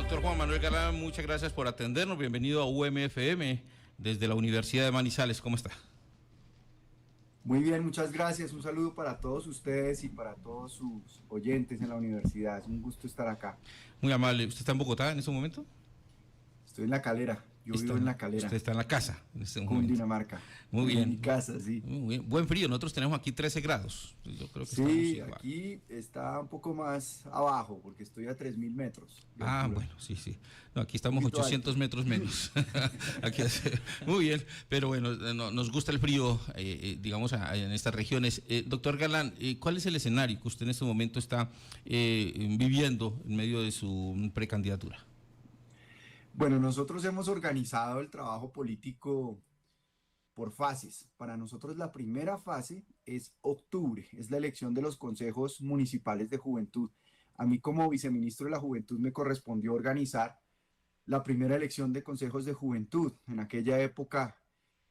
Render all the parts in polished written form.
Doctor Juan Manuel Galán, muchas gracias por atendernos. Bienvenido a UMFM desde la Universidad de Manizales. ¿Cómo está? Muy bien, muchas gracias. Un saludo para todos ustedes y para todos sus oyentes en la universidad. Es un gusto estar acá. Muy amable. ¿Usted está en Bogotá en este momento? Estoy en La Calera. Yo vivo en La Usted Calera, está en la casa en este momento. Cundinamarca. Muy En mi bien. casa, sí. Muy bien. Buen frío. Nosotros tenemos aquí 13 grados. Yo creo que estamos Sí, igual. aquí está un poco más abajo porque estoy a 3000 metros de Ah, altura. bueno, sí, sí. No, aquí Un estamos poquito 800 alto. metros menos. Aquí muy bien, pero bueno, nos gusta el frío, digamos, en estas regiones. Doctor Galán, ¿cuál es el escenario que usted en este momento está viviendo en medio de su precandidatura? Bueno, nosotros hemos organizado el trabajo político por fases. Para nosotros la primera fase es octubre, es la elección de los consejos municipales de juventud. A mí como viceministro de la Juventud me correspondió organizar la primera elección de consejos de juventud. En aquella época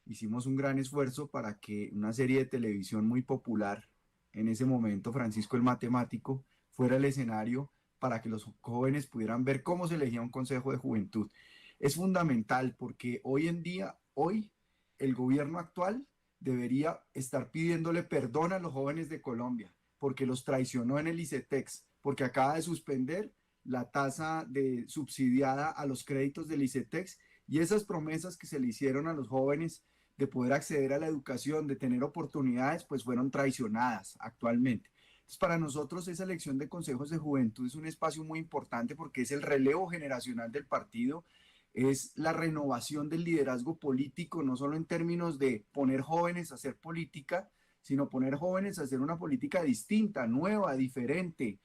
hicimos un gran esfuerzo para que una serie de televisión muy popular, en ese momento Francisco el Matemático, fuera el escenario para que los jóvenes pudieran ver cómo se elegía un consejo de juventud. Es fundamental porque hoy en día, hoy, el gobierno actual debería estar pidiéndole perdón a los jóvenes de Colombia porque los traicionó en el ICETEX, porque acaba de suspender la tasa de subsidiada a los créditos del ICETEX y esas promesas que se le hicieron a los jóvenes de poder acceder a la educación, de tener oportunidades, pues fueron traicionadas actualmente. Entonces, para nosotros esa elección de consejos de juventud es un espacio muy importante porque es el relevo generacional del partido, es la renovación del liderazgo político, no solo en términos de poner jóvenes a hacer política, sino poner jóvenes a hacer una política distinta, nueva, diferente,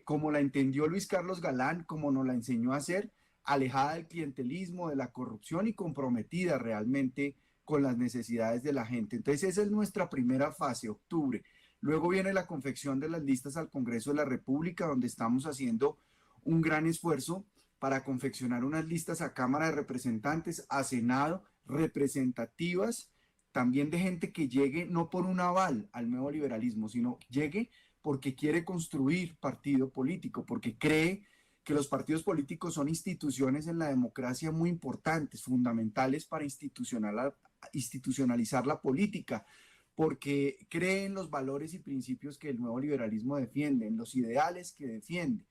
como la entendió Luis Carlos Galán, como nos la enseñó a hacer, alejada del clientelismo, de la corrupción y comprometida realmente con las necesidades de la gente. Entonces esa es nuestra primera fase, octubre. Luego viene la confección de las listas al Congreso de la República, donde estamos haciendo un gran esfuerzo para confeccionar unas listas a Cámara de Representantes, a Senado, representativas, también de gente que llegue no por un aval al nuevo liberalismo, sino llegue porque quiere construir partido político, porque cree que los partidos políticos son instituciones en la democracia muy importantes, fundamentales para institucionalizar la política, porque cree en los valores y principios que el nuevo liberalismo defiende, en los ideales que defiende.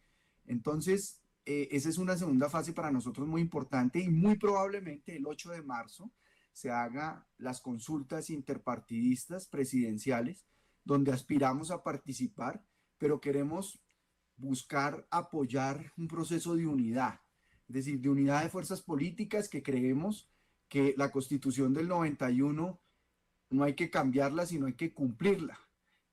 Entonces, esa es una segunda fase para nosotros muy importante y muy probablemente el 8 de marzo se haga las consultas interpartidistas presidenciales donde aspiramos a participar, pero queremos buscar apoyar un proceso de unidad, es decir, de unidad de fuerzas políticas que creemos que la Constitución del 91 no hay que cambiarla, sino hay que cumplirla,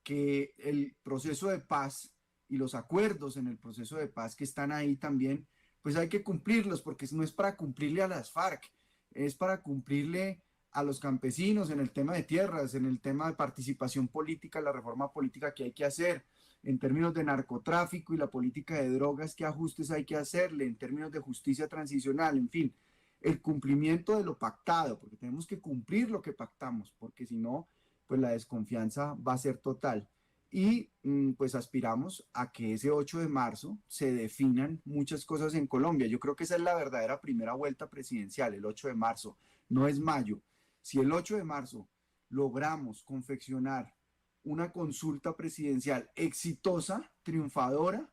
que el proceso de paz y los acuerdos en el proceso de paz que están ahí también, pues hay que cumplirlos, porque no es para cumplirle a las FARC, es para cumplirle a los campesinos en el tema de tierras, en el tema de participación política, la reforma política que hay que hacer, en términos de narcotráfico y la política de drogas, qué ajustes hay que hacerle, en términos de justicia transicional, en fin, el cumplimiento de lo pactado, porque tenemos que cumplir lo que pactamos, porque si no, pues la desconfianza va a ser total. Y pues aspiramos a que ese 8 de marzo se definan muchas cosas en Colombia. Yo creo que esa es la verdadera primera vuelta presidencial, el 8 de marzo, no es mayo. Si el 8 de marzo logramos confeccionar una consulta presidencial exitosa, triunfadora,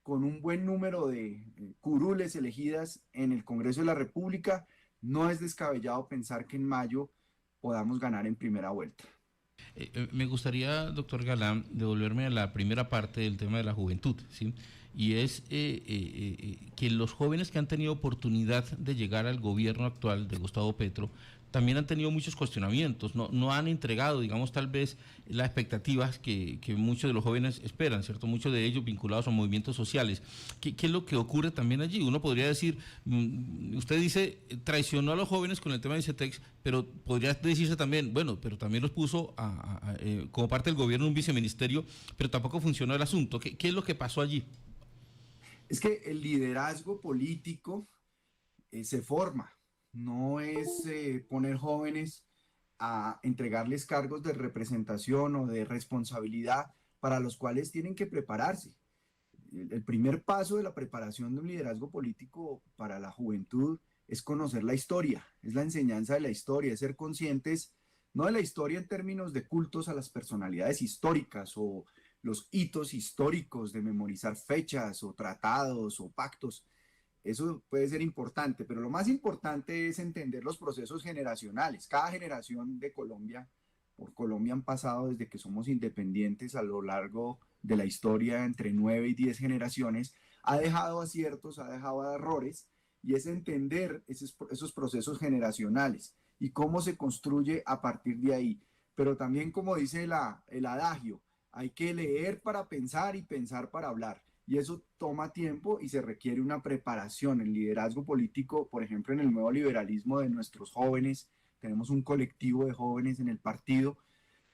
con un buen número de curules elegidas en el Congreso de la República, no es descabellado pensar que en mayo podamos ganar en primera vuelta. Me gustaría, doctor Galán, devolverme a la primera parte del tema de la juventud, ¿sí? Y es que los jóvenes que han tenido oportunidad de llegar al gobierno actual de Gustavo Petro también han tenido muchos cuestionamientos, no han entregado, digamos, tal vez las expectativas que muchos de los jóvenes esperan, ¿cierto? Muchos de ellos vinculados a movimientos sociales. ¿Qué es lo que ocurre también allí? Uno podría decir, usted dice, traicionó a los jóvenes con el tema de CETEX, pero podría decirse también, bueno, pero también los puso como parte del gobierno un viceministerio, pero tampoco funcionó el asunto. ¿Qué es lo que pasó allí? Es que el liderazgo político se forma, no es poner jóvenes a entregarles cargos de representación o de responsabilidad para los cuales tienen que prepararse. el primer paso de la preparación de un liderazgo político para la juventud es conocer la historia, es la enseñanza de la historia, es ser conscientes no de la historia en términos de cultos a las personalidades históricas o los hitos históricos de memorizar fechas o tratados o pactos. Eso puede ser importante, pero lo más importante es entender los procesos generacionales. Cada generación de Colombia, por Colombia han pasado desde que somos independientes a lo largo de la historia, entre 9 y 10 generaciones, ha dejado aciertos, ha dejado errores, y es entender esos procesos generacionales y cómo se construye a partir de ahí. Pero también, como dice el adagio, hay que leer para pensar y pensar para hablar. Y eso toma tiempo y se requiere una preparación. El liderazgo político, por ejemplo, en el nuevo liberalismo de nuestros jóvenes, tenemos un colectivo de jóvenes en el partido,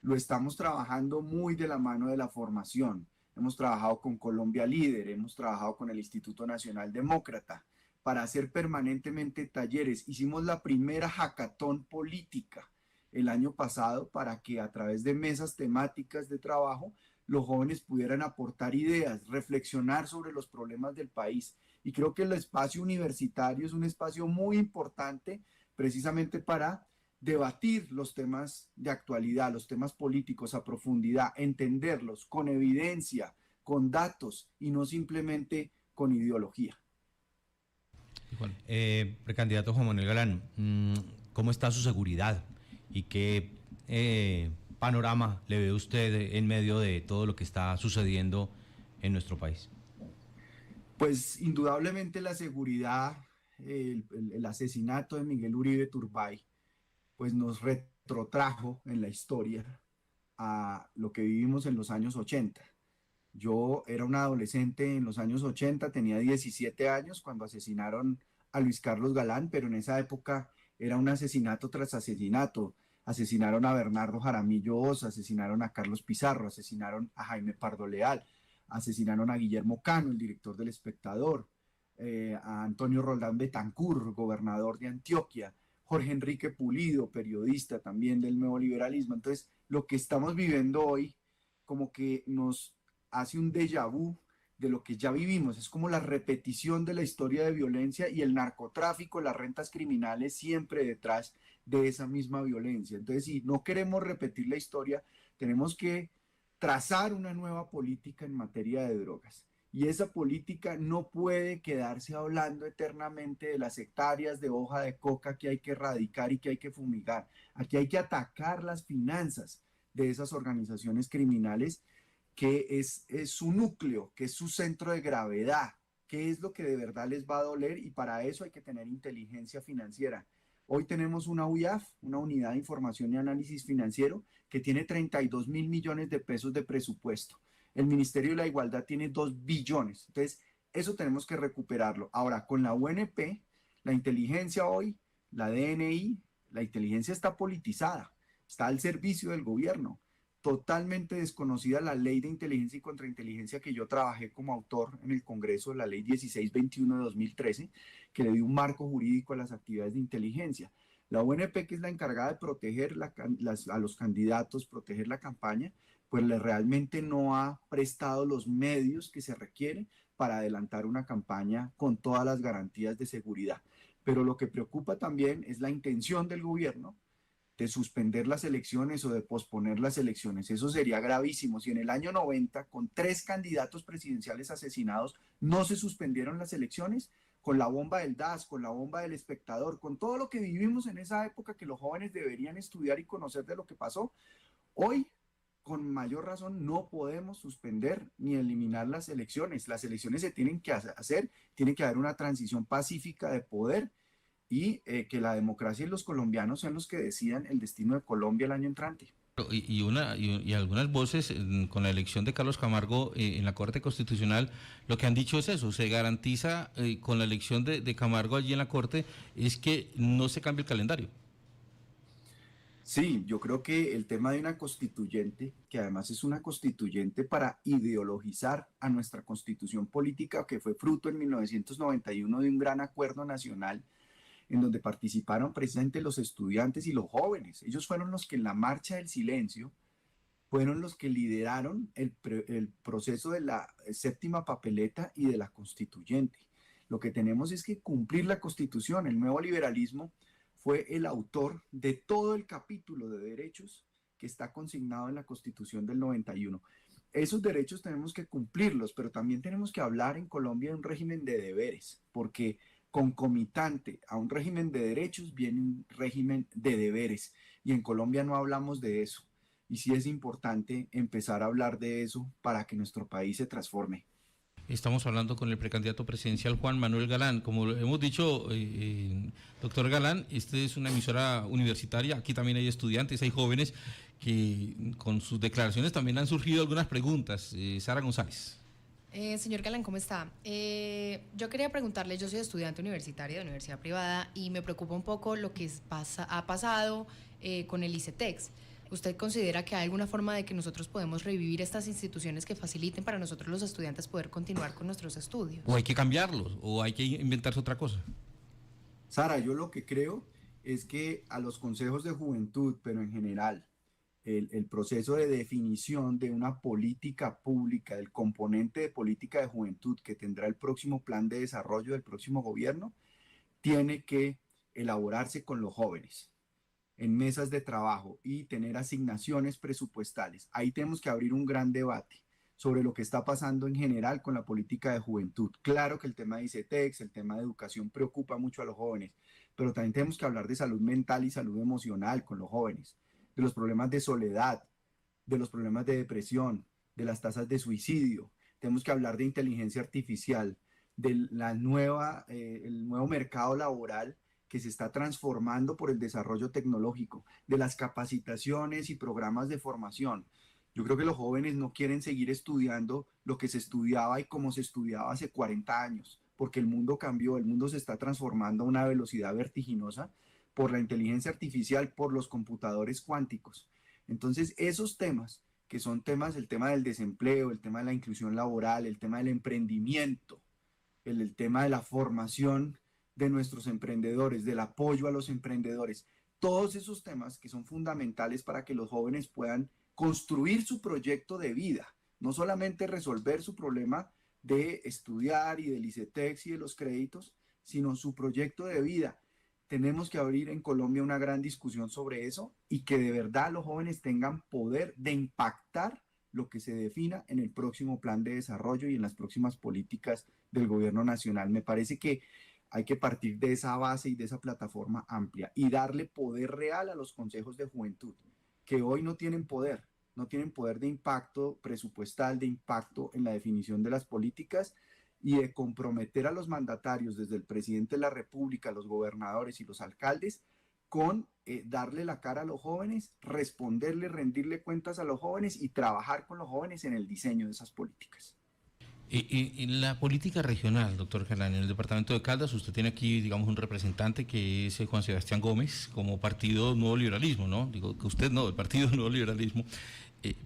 lo estamos trabajando muy de la mano de la formación. Hemos trabajado con Colombia Líder, hemos trabajado con el Instituto Nacional Demócrata para hacer permanentemente talleres. Hicimos la primera hackathon política el año pasado para que a través de mesas temáticas de trabajo los jóvenes pudieran aportar ideas, reflexionar sobre los problemas del país. Y creo que el espacio universitario es un espacio muy importante precisamente para debatir los temas de actualidad, los temas políticos a profundidad, entenderlos con evidencia, con datos y no simplemente con ideología. Precandidato Juan Manuel Galán, ¿cómo está su seguridad y qué panorama le ve usted en medio de todo lo que está sucediendo en nuestro país? Pues indudablemente la seguridad, el asesinato de Miguel Uribe Turbay, pues nos retrotrajo en la historia a lo que vivimos en los años 80. Yo era un adolescente en los años 80, tenía 17 años cuando asesinaron a Luis Carlos Galán, pero en esa época era un asesinato tras asesinato. Asesinaron a Bernardo Jaramillo Ossa, asesinaron a Carlos Pizarro, asesinaron a Jaime Pardo Leal, asesinaron a Guillermo Cano, el director del Espectador, a Antonio Roldán Betancur, gobernador de Antioquia, Jorge Enrique Pulido, periodista también del nuevo liberalismo. Entonces, lo que estamos viviendo hoy como que nos hace un déjà vu de lo que ya vivimos. Es como la repetición de la historia de violencia y el narcotráfico, las rentas criminales siempre detrás de esa misma violencia. Entonces, si no queremos repetir la historia, tenemos que trazar una nueva política en materia de drogas. Y esa política no puede quedarse hablando eternamente de las hectáreas de hoja de coca que hay que erradicar y que hay que fumigar. Aquí hay que atacar las finanzas de esas organizaciones criminales, que es su núcleo, que es su centro de gravedad, qué es lo que de verdad les va a doler, y para eso hay que tener inteligencia financiera. Hoy tenemos una UIAF, una Unidad de Información y Análisis Financiero, que tiene 32.000 millones de pesos de presupuesto. El Ministerio de la Igualdad tiene 2 billones. Entonces, eso tenemos que recuperarlo. Ahora, con la UNP, la inteligencia hoy, la DNI, la inteligencia está politizada, está al servicio del gobierno. Totalmente desconocida la ley de inteligencia y contrainteligencia que yo trabajé como autor en el Congreso, la ley 1621 de 2013, que le dio un marco jurídico a las actividades de inteligencia. La UNP, que es la encargada de proteger a los candidatos, proteger la campaña, pues realmente no ha prestado los medios que se requieren para adelantar una campaña con todas las garantías de seguridad. Pero lo que preocupa también es la intención del gobierno de suspender las elecciones o de posponer las elecciones. Eso sería gravísimo. Si en el año 90, con 3 candidatos presidenciales asesinados, no se suspendieron las elecciones, con la bomba del DAS, con la bomba del Espectador, con todo lo que vivimos en esa época que los jóvenes deberían estudiar y conocer de lo que pasó, hoy, con mayor razón, no podemos suspender ni eliminar las elecciones. Las elecciones se tienen que hacer, tiene que haber una transición pacífica de poder, y que la democracia y los colombianos sean los que decidan el destino de Colombia el año entrante. Y algunas voces con la elección de Carlos Camargo en la Corte Constitucional, lo que han dicho es eso: se garantiza con la elección de Camargo allí en la Corte, es que no se cambie el calendario. Sí, yo creo que el tema de una constituyente, que además es una constituyente para ideologizar a nuestra constitución política, que fue fruto en 1991 de un gran acuerdo nacional en donde participaron precisamente los estudiantes y los jóvenes. Ellos fueron los que en la marcha del silencio fueron los que lideraron el proceso de la séptima papeleta y de la constituyente. Lo que tenemos es que cumplir la Constitución. El nuevo liberalismo fue el autor de todo el capítulo de derechos que está consignado en la Constitución del 91. Esos derechos tenemos que cumplirlos, pero también tenemos que hablar en Colombia de un régimen de deberes, porque concomitante a un régimen de derechos viene un régimen de deberes, y en Colombia no hablamos de eso. Y sí es importante empezar a hablar de eso para que nuestro país se transforme. Estamos hablando con el precandidato presidencial Juan Manuel Galán. Como hemos dicho, doctor Galán, esta es una emisora universitaria. Aquí también hay estudiantes, hay jóvenes que con sus declaraciones también han surgido algunas preguntas. Sara González. Señor Galán, ¿cómo está? Yo quería preguntarle, yo soy estudiante universitaria de universidad privada y me preocupa un poco lo que ha pasado con el ICETEX. ¿Usted considera que hay alguna forma de que nosotros podemos revivir estas instituciones que faciliten para nosotros los estudiantes poder continuar con nuestros estudios? ¿O hay que cambiarlos? ¿O hay que inventarse otra cosa? Sara, yo lo que creo es que a los consejos de juventud, pero en general, el proceso de definición de una política pública, del componente de política de juventud que tendrá el próximo plan de desarrollo del próximo gobierno, tiene que elaborarse con los jóvenes en mesas de trabajo y tener asignaciones presupuestales. Ahí tenemos que abrir un gran debate sobre lo que está pasando en general con la política de juventud. Claro que el tema de ICETEX, el tema de educación preocupa mucho a los jóvenes, pero también tenemos que hablar de salud mental y salud emocional con los jóvenes, de los problemas de soledad, de los problemas de depresión, de las tasas de suicidio. Tenemos que hablar de inteligencia artificial, de el nuevo mercado laboral que se está transformando por el desarrollo tecnológico, de las capacitaciones y programas de formación. Yo creo que los jóvenes no quieren seguir estudiando lo que se estudiaba y como se estudiaba hace 40 años, porque el mundo cambió, el mundo se está transformando a una velocidad vertiginosa por la inteligencia artificial, por los computadores cuánticos. Entonces, esos temas, que son temas, el tema del desempleo, el tema de la inclusión laboral, el tema del emprendimiento, el tema de la formación de nuestros emprendedores, del apoyo a los emprendedores, todos esos temas que son fundamentales para que los jóvenes puedan construir su proyecto de vida, no solamente resolver su problema de estudiar y del ICETEX y de los créditos, sino su proyecto de vida. Tenemos que abrir en Colombia una gran discusión sobre eso y que de verdad los jóvenes tengan poder de impactar lo que se defina en el próximo plan de desarrollo y en las próximas políticas del gobierno nacional. Me parece que hay que partir de esa base y de esa plataforma amplia y darle poder real a los consejos de juventud, que hoy no tienen poder de impacto presupuestal, de impacto en la definición de las políticas y de comprometer a los mandatarios, desde el presidente de la República, los gobernadores y los alcaldes, con darle la cara a los jóvenes, responderle, rendirle cuentas a los jóvenes y trabajar con los jóvenes en el diseño de esas políticas. En la política regional, doctor Galán, en el departamento de Caldas, usted tiene aquí, digamos, un representante que es Juan Sebastián Gómez, como partido Nuevo Liberalismo, ¿no? Digo que usted no, el partido Nuevo Liberalismo.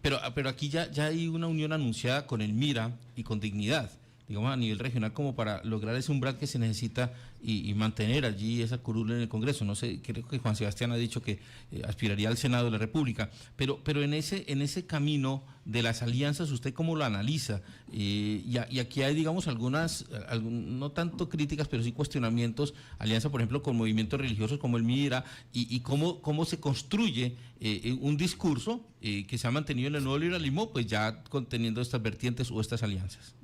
Pero aquí ya hay una unión anunciada con el MIRA y con Dignidad, digamos, a nivel regional, como para lograr ese umbral que se necesita y mantener allí esa curul en el Congreso. No sé, creo que Juan Sebastián ha dicho que aspiraría al Senado de la República, pero en ese camino de las alianzas, ¿usted cómo lo analiza? Y aquí hay, digamos, algunas, no tanto críticas, pero sí cuestionamientos, alianza, por ejemplo, con movimientos religiosos como el MIRA, y cómo se construye un discurso que se ha mantenido en el nuevo liberalismo, pues ya conteniendo estas vertientes o estas alianzas.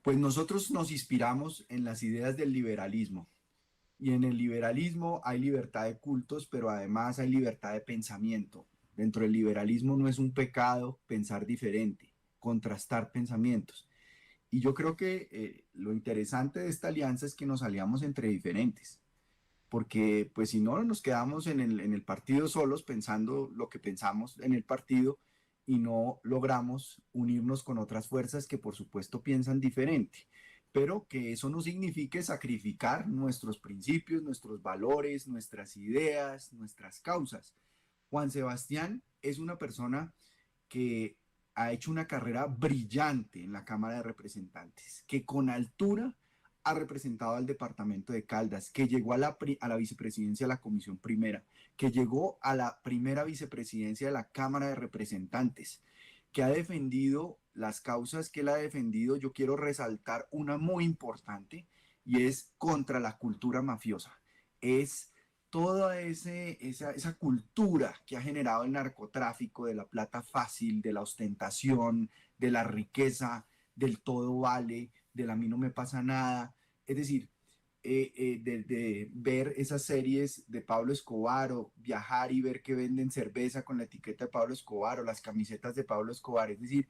Pues nosotros nos inspiramos en las ideas del liberalismo, y en el liberalismo hay libertad de cultos, pero además hay libertad de pensamiento. Dentro del liberalismo no es un pecado pensar diferente, contrastar pensamientos. Y yo creo que lo interesante de esta alianza es que nos aliamos entre diferentes, porque pues si no nos quedamos en el partido solos pensando lo que pensamos en el partido y no logramos unirnos con otras fuerzas que por supuesto piensan diferente, pero que eso no signifique sacrificar nuestros principios, nuestros valores, nuestras ideas, nuestras causas. Juan Sebastián es una persona que ha hecho una carrera brillante en la Cámara de Representantes, que con altura ha representado al departamento de Caldas, que llegó a la vicepresidencia de la Comisión Primera, que llegó a la primera vicepresidencia de la Cámara de Representantes, que ha defendido las causas que él ha defendido. Yo quiero resaltar una muy importante y es contra la cultura mafiosa. Es toda esa cultura que ha generado el narcotráfico, de la plata fácil, de la ostentación, de la riqueza, del todo vale, del a mí no me pasa nada. Es decir, de ver esas series de Pablo Escobar o viajar y ver que venden cerveza con la etiqueta de Pablo Escobar o las camisetas de Pablo Escobar. Es decir,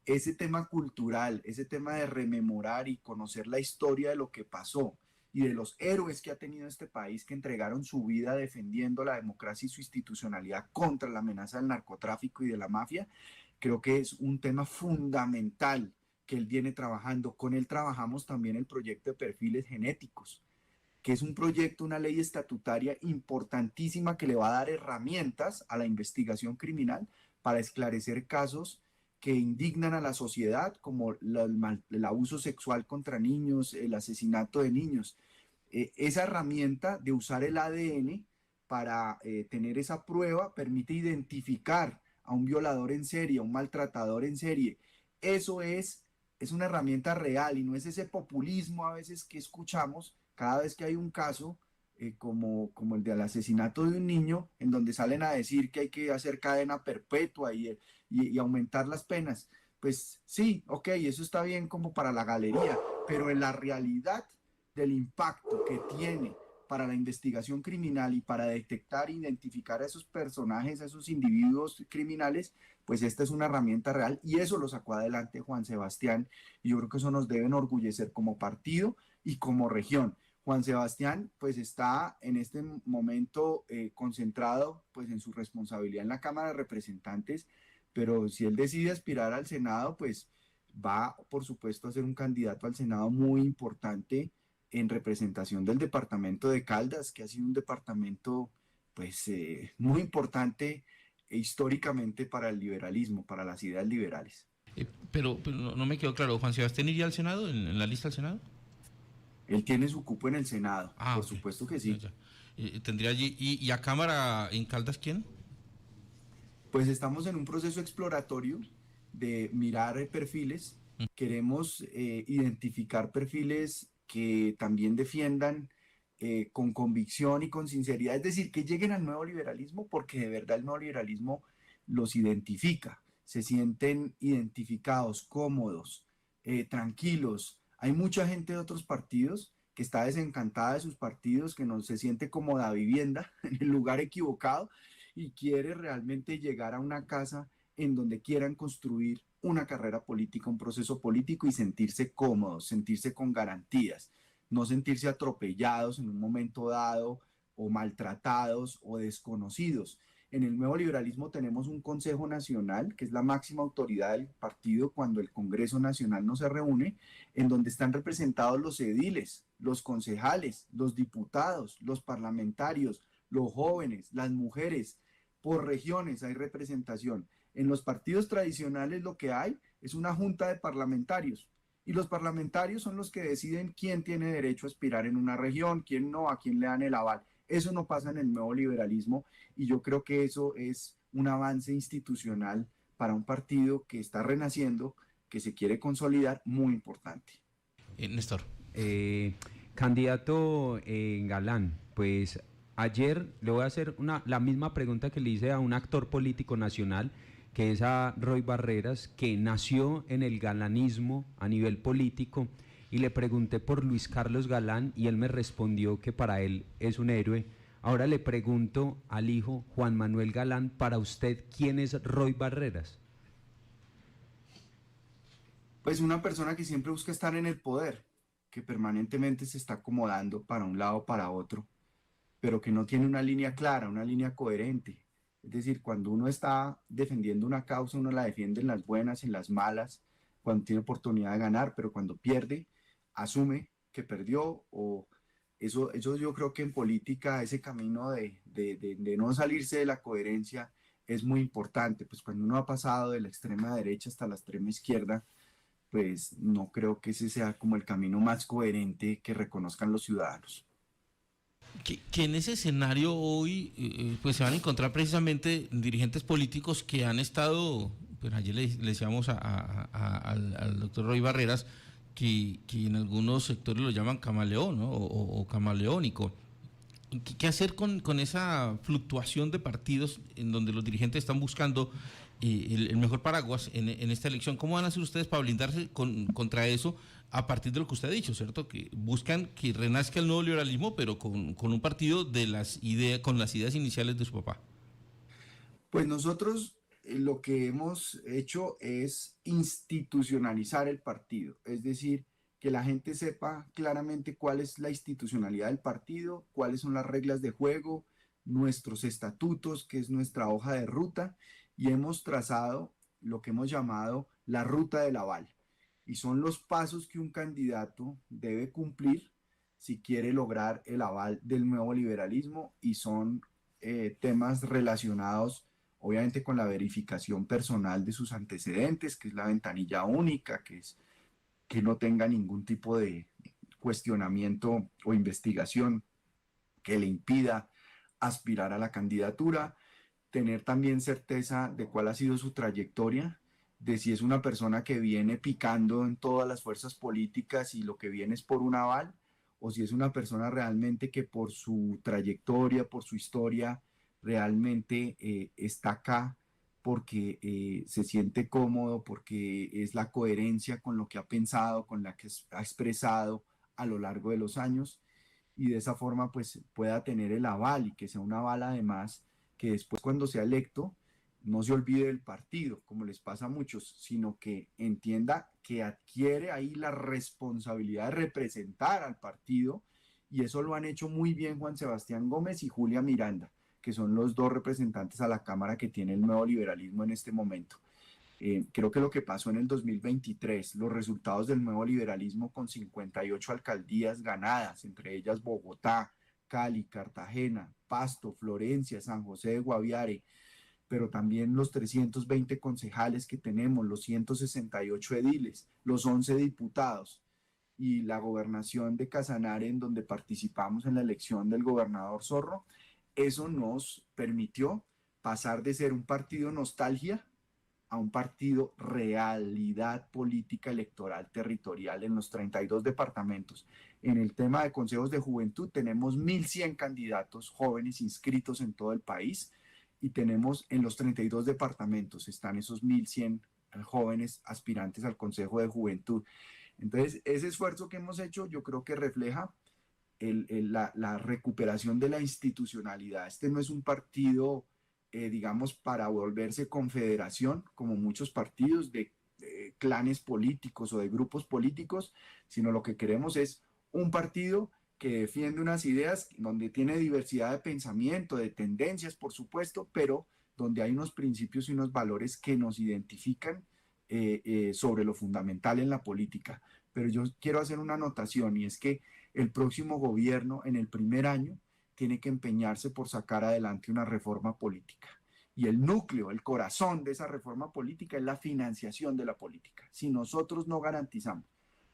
ese tema cultural, ese tema de rememorar y conocer la historia de lo que pasó y de los héroes que ha tenido este país que entregaron su vida defendiendo la democracia y su institucionalidad contra la amenaza del narcotráfico y de la mafia, creo que es un tema fundamental que él viene trabajando. Con él trabajamos también el proyecto de perfiles genéticos, que es un proyecto, una ley estatutaria importantísima que le va a dar herramientas a la investigación criminal para esclarecer casos que indignan a la sociedad, como el abuso sexual contra niños, el asesinato de niños. Esa herramienta de usar el ADN para tener esa prueba permite identificar a un violador en serie, a un maltratador en serie. Eso es una herramienta real y no es ese populismo a veces que escuchamos cada vez que hay un caso como el del asesinato de un niño, en donde salen a decir que hay que hacer cadena perpetua y aumentar las penas. Pues sí, ok, eso está bien como para la galería, pero en la realidad del impacto que tiene para la investigación criminal y para detectar e identificar a esos personajes, a esos individuos criminales, pues esta es una herramienta real y eso lo sacó adelante Juan Sebastián, y yo creo que eso nos debe enorgullecer como partido y como región. Juan Sebastián pues está en este momento concentrado pues en su responsabilidad en la Cámara de Representantes, pero si él decide aspirar al Senado, pues va por supuesto a ser un candidato al Senado muy importante en representación del departamento de Caldas, que ha sido un departamento pues muy importante históricamente para el liberalismo, para las ideas liberales. Pero no me quedó claro, ¿Juan Sebastián iría al Senado, en la lista del Senado? Él tiene su cupo en el Senado, por Ok. supuesto que sí. Ya, ya. Tendría allí, y a Cámara en Caldas, ¿quién? Pues estamos en un proceso exploratorio de mirar perfiles. Queremos identificar perfiles que también defiendan con convicción y con sinceridad, es decir, que lleguen al nuevo liberalismo porque de verdad el nuevo liberalismo los identifica, se sienten identificados, cómodos, tranquilos. Hay mucha gente de otros partidos que está desencantada de sus partidos, que no se siente cómoda vivienda en el lugar equivocado y quiere realmente llegar a una casa en donde quieran construir una carrera política, un proceso político y sentirse cómodos, sentirse con garantías, no sentirse atropellados en un momento dado o maltratados o desconocidos. En el nuevo liberalismo tenemos un Consejo Nacional, que es la máxima autoridad del partido cuando el Congreso Nacional no se reúne, en donde están representados los ediles, los concejales, los diputados, los parlamentarios, los jóvenes, las mujeres. Por regiones hay representación. En los partidos tradicionales lo que hay es una junta de parlamentarios y los parlamentarios son los que deciden quién tiene derecho a aspirar en una región, quién no, a quién le dan el aval. Eso no pasa en el nuevo liberalismo y yo creo que eso es un avance institucional para un partido que está renaciendo, que se quiere consolidar, muy importante. Néstor. Candidato Galán, pues ayer le voy a hacer la misma pregunta que le hice a un actor político nacional, que es a Roy Barreras, que nació en el galanismo a nivel político, y le pregunté por Luis Carlos Galán y él me respondió que para él es un héroe. Ahora le pregunto al hijo Juan Manuel Galán, para usted, ¿quién es Roy Barreras? Pues una persona que siempre busca estar en el poder, que permanentemente se está acomodando para un lado o para otro, pero que no tiene una línea clara, una línea coherente. Es decir, cuando uno está defendiendo una causa, uno la defiende en las buenas, en las malas, cuando tiene oportunidad de ganar, pero cuando pierde, asume que perdió. O eso yo creo que en política ese camino de no salirse de la coherencia es muy importante. Pues cuando uno ha pasado de la extrema derecha hasta la extrema izquierda, pues no creo que ese sea como el camino más coherente que reconozcan los ciudadanos. Que en ese escenario hoy pues se van a encontrar precisamente dirigentes políticos que han estado, pues ayer le decíamos al doctor Roy Barreras que en algunos sectores lo llaman camaleón, ¿no? o camaleónico. ¿Qué hacer con esa fluctuación de partidos en donde los dirigentes están buscando el mejor paraguas en esta elección? ¿Cómo van a hacer ustedes para blindarse contra eso a partir de lo que usted ha dicho, ¿cierto? Que buscan que renazca el nuevo liberalismo, pero con un partido con las ideas iniciales de su papá. Pues nosotros lo que hemos hecho es institucionalizar el partido, es decir, que la gente sepa claramente cuál es la institucionalidad del partido, cuáles son las reglas de juego, nuestros estatutos, que es nuestra hoja de ruta, y hemos trazado lo que hemos llamado la ruta del aval. Y son los pasos que un candidato debe cumplir si quiere lograr el aval del nuevo liberalismo, y son temas relacionados obviamente con la verificación personal de sus antecedentes, que es la ventanilla única, que es que no tenga ningún tipo de cuestionamiento o investigación que le impida aspirar a la candidatura, tener también certeza de cuál ha sido su trayectoria, de si es una persona que viene picando en todas las fuerzas políticas y lo que viene es por un aval, o si es una persona realmente que por su trayectoria, por su historia, realmente está acá porque se siente cómodo, porque es la coherencia con lo que ha pensado, con la que ha expresado a lo largo de los años, y de esa forma pues pueda tener el aval, y que sea un aval además que después cuando sea electo no se olvide del partido, como les pasa a muchos, sino que entienda que adquiere ahí la responsabilidad de representar al partido, y eso lo han hecho muy bien Juan Sebastián Gómez y Julia Miranda, que son los dos representantes a la Cámara que tiene el nuevo liberalismo en este momento. Creo que lo que pasó en el 2023, los resultados del nuevo liberalismo con 58 alcaldías ganadas, entre ellas Bogotá, Cali, Cartagena, Pasto, Florencia, San José de Guaviare, pero también los 320 concejales que tenemos, los 168 ediles, los 11 diputados y la gobernación de Casanare, en donde participamos en la elección del gobernador Zorro. Eso nos permitió pasar de ser un partido nostalgia a un partido realidad política electoral territorial en los 32 departamentos. En el tema de consejos de juventud tenemos 1.100 candidatos jóvenes inscritos en todo el país, y tenemos en los 32 departamentos, están esos 1.100 jóvenes aspirantes al Consejo de Juventud. Entonces, ese esfuerzo que hemos hecho yo creo que refleja la recuperación de la institucionalidad. Este no es un partido, digamos, para volverse confederación, como muchos partidos de clanes políticos o de grupos políticos, sino lo que queremos es un partido que defiende unas ideas donde tiene diversidad de pensamiento, de tendencias, por supuesto, pero donde hay unos principios y unos valores que nos identifican sobre lo fundamental en la política. Pero yo quiero hacer una anotación, y es que el próximo gobierno, en el primer año, tiene que empeñarse por sacar adelante una reforma política. Y el núcleo, el corazón de esa reforma política es la financiación de la política. Si nosotros no garantizamos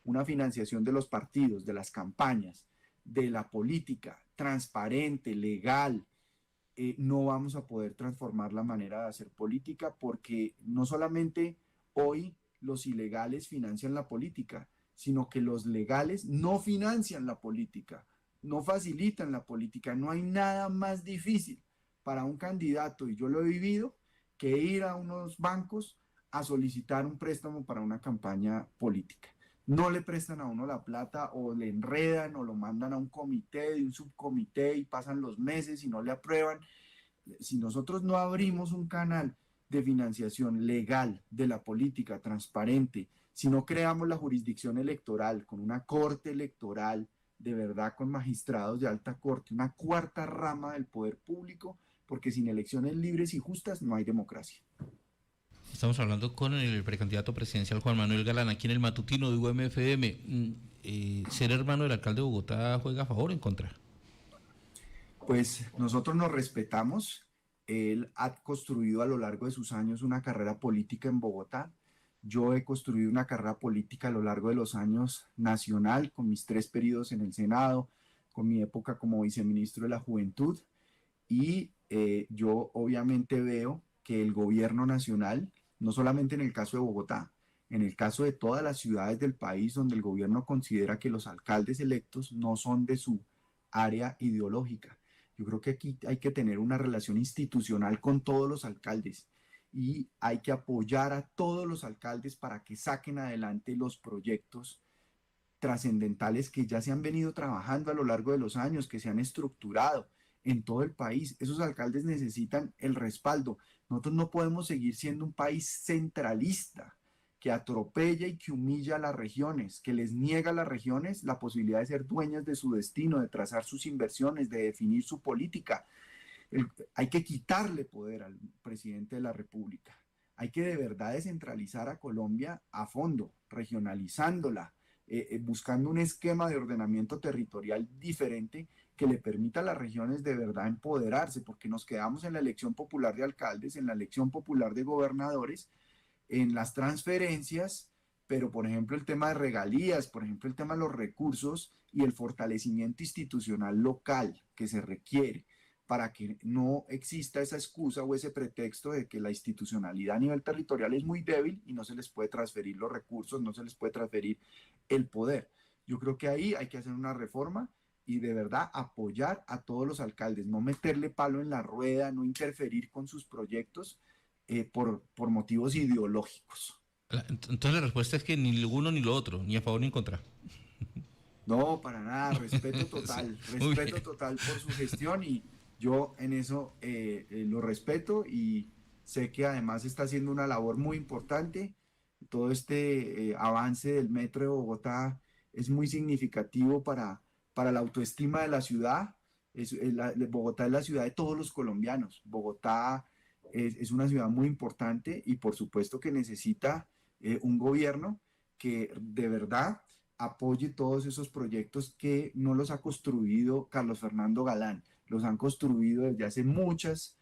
una financiación de los partidos, de las campañas, de la política transparente, legal, no vamos a poder transformar la manera de hacer política, porque no solamente hoy los ilegales financian la política, sino que los legales no financian la política, no facilitan la política. No hay nada más difícil para un candidato, y yo lo he vivido, que ir a unos bancos a solicitar un préstamo para una campaña política. No le prestan a uno la plata, o le enredan, o lo mandan a un comité, de un subcomité, y pasan los meses y no le aprueban. Si nosotros no abrimos un canal de financiación legal de la política, transparente, si no creamos la jurisdicción electoral con una corte electoral de verdad, con magistrados de alta corte, una cuarta rama del poder público, porque sin elecciones libres y justas no hay democracia. Estamos hablando con el precandidato presidencial Juan Manuel Galán, aquí en el matutino de UMFM. ¿Ser hermano del alcalde de Bogotá juega a favor o en contra? Pues nosotros nos respetamos. Él ha construido a lo largo de sus años una carrera política en Bogotá. Yo he construido una carrera política a lo largo de los años nacional, con mis 3 periodos en el Senado, con mi época como viceministro de la Juventud, y yo obviamente veo que el gobierno nacional, no solamente en el caso de Bogotá, en el caso de todas las ciudades del país donde el gobierno considera que los alcaldes electos no son de su área ideológica. Yo creo que aquí hay que tener una relación institucional con todos los alcaldes y hay que apoyar a todos los alcaldes para que saquen adelante los proyectos trascendentales que ya se han venido trabajando a lo largo de los años, que se han estructurado en todo el país. Esos alcaldes necesitan el respaldo. Nosotros no podemos seguir siendo un país centralista que atropella y que humilla a las regiones, que les niega a las regiones la posibilidad de ser dueñas de su destino, de trazar sus inversiones, de definir su política. Hay que quitarle poder al presidente de la República. Hay que de verdad descentralizar a Colombia a fondo, regionalizándola, buscando un esquema de ordenamiento territorial diferente que le permita a las regiones de verdad empoderarse, porque nos quedamos en la elección popular de alcaldes, en la elección popular de gobernadores, en las transferencias, pero por ejemplo el tema de regalías, por ejemplo el tema de los recursos y el fortalecimiento institucional local que se requiere para que no exista esa excusa o ese pretexto de que la institucionalidad a nivel territorial es muy débil y no se les puede transferir los recursos, no se les puede transferir el poder. Yo creo que ahí hay que hacer una reforma y de verdad apoyar a todos los alcaldes, no meterle palo en la rueda, no interferir con sus proyectos por motivos ideológicos. Entonces la respuesta es que ni lo uno ni lo otro, ni a favor ni en contra. No, para nada, respeto total, Sí, respeto total por su gestión y yo en eso lo respeto y sé que además está haciendo una labor muy importante. Todo este avance del metro de Bogotá es muy significativo para la autoestima de la ciudad. Bogotá es la ciudad de todos los colombianos. Bogotá es una ciudad muy importante y por supuesto que necesita un gobierno que de verdad apoye todos esos proyectos que no los ha construido Carlos Fernando Galán, los han construido desde hace muchas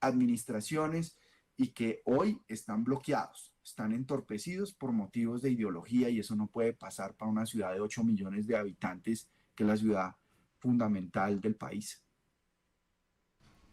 administraciones y que hoy están bloqueados, están entorpecidos por motivos de ideología y eso no puede pasar para una ciudad de 8 millones de habitantes, que es la ciudad fundamental del país.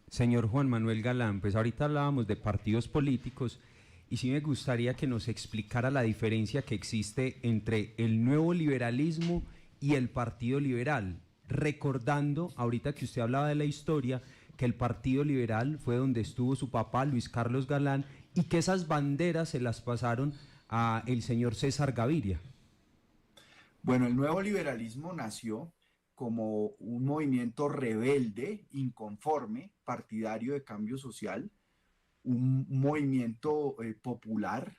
Señor Juan Manuel Galán, pues ahorita hablábamos de partidos políticos y sí me gustaría que nos explicara la diferencia que existe entre el nuevo liberalismo y el Partido Liberal, recordando, ahorita que usted hablaba de la historia, que el Partido Liberal fue donde estuvo su papá, Luis Carlos Galán, y que esas banderas se las pasaron a el señor César Gaviria. Bueno, el nuevo liberalismo nació como un movimiento rebelde, inconforme, partidario de cambio social, un movimiento popular,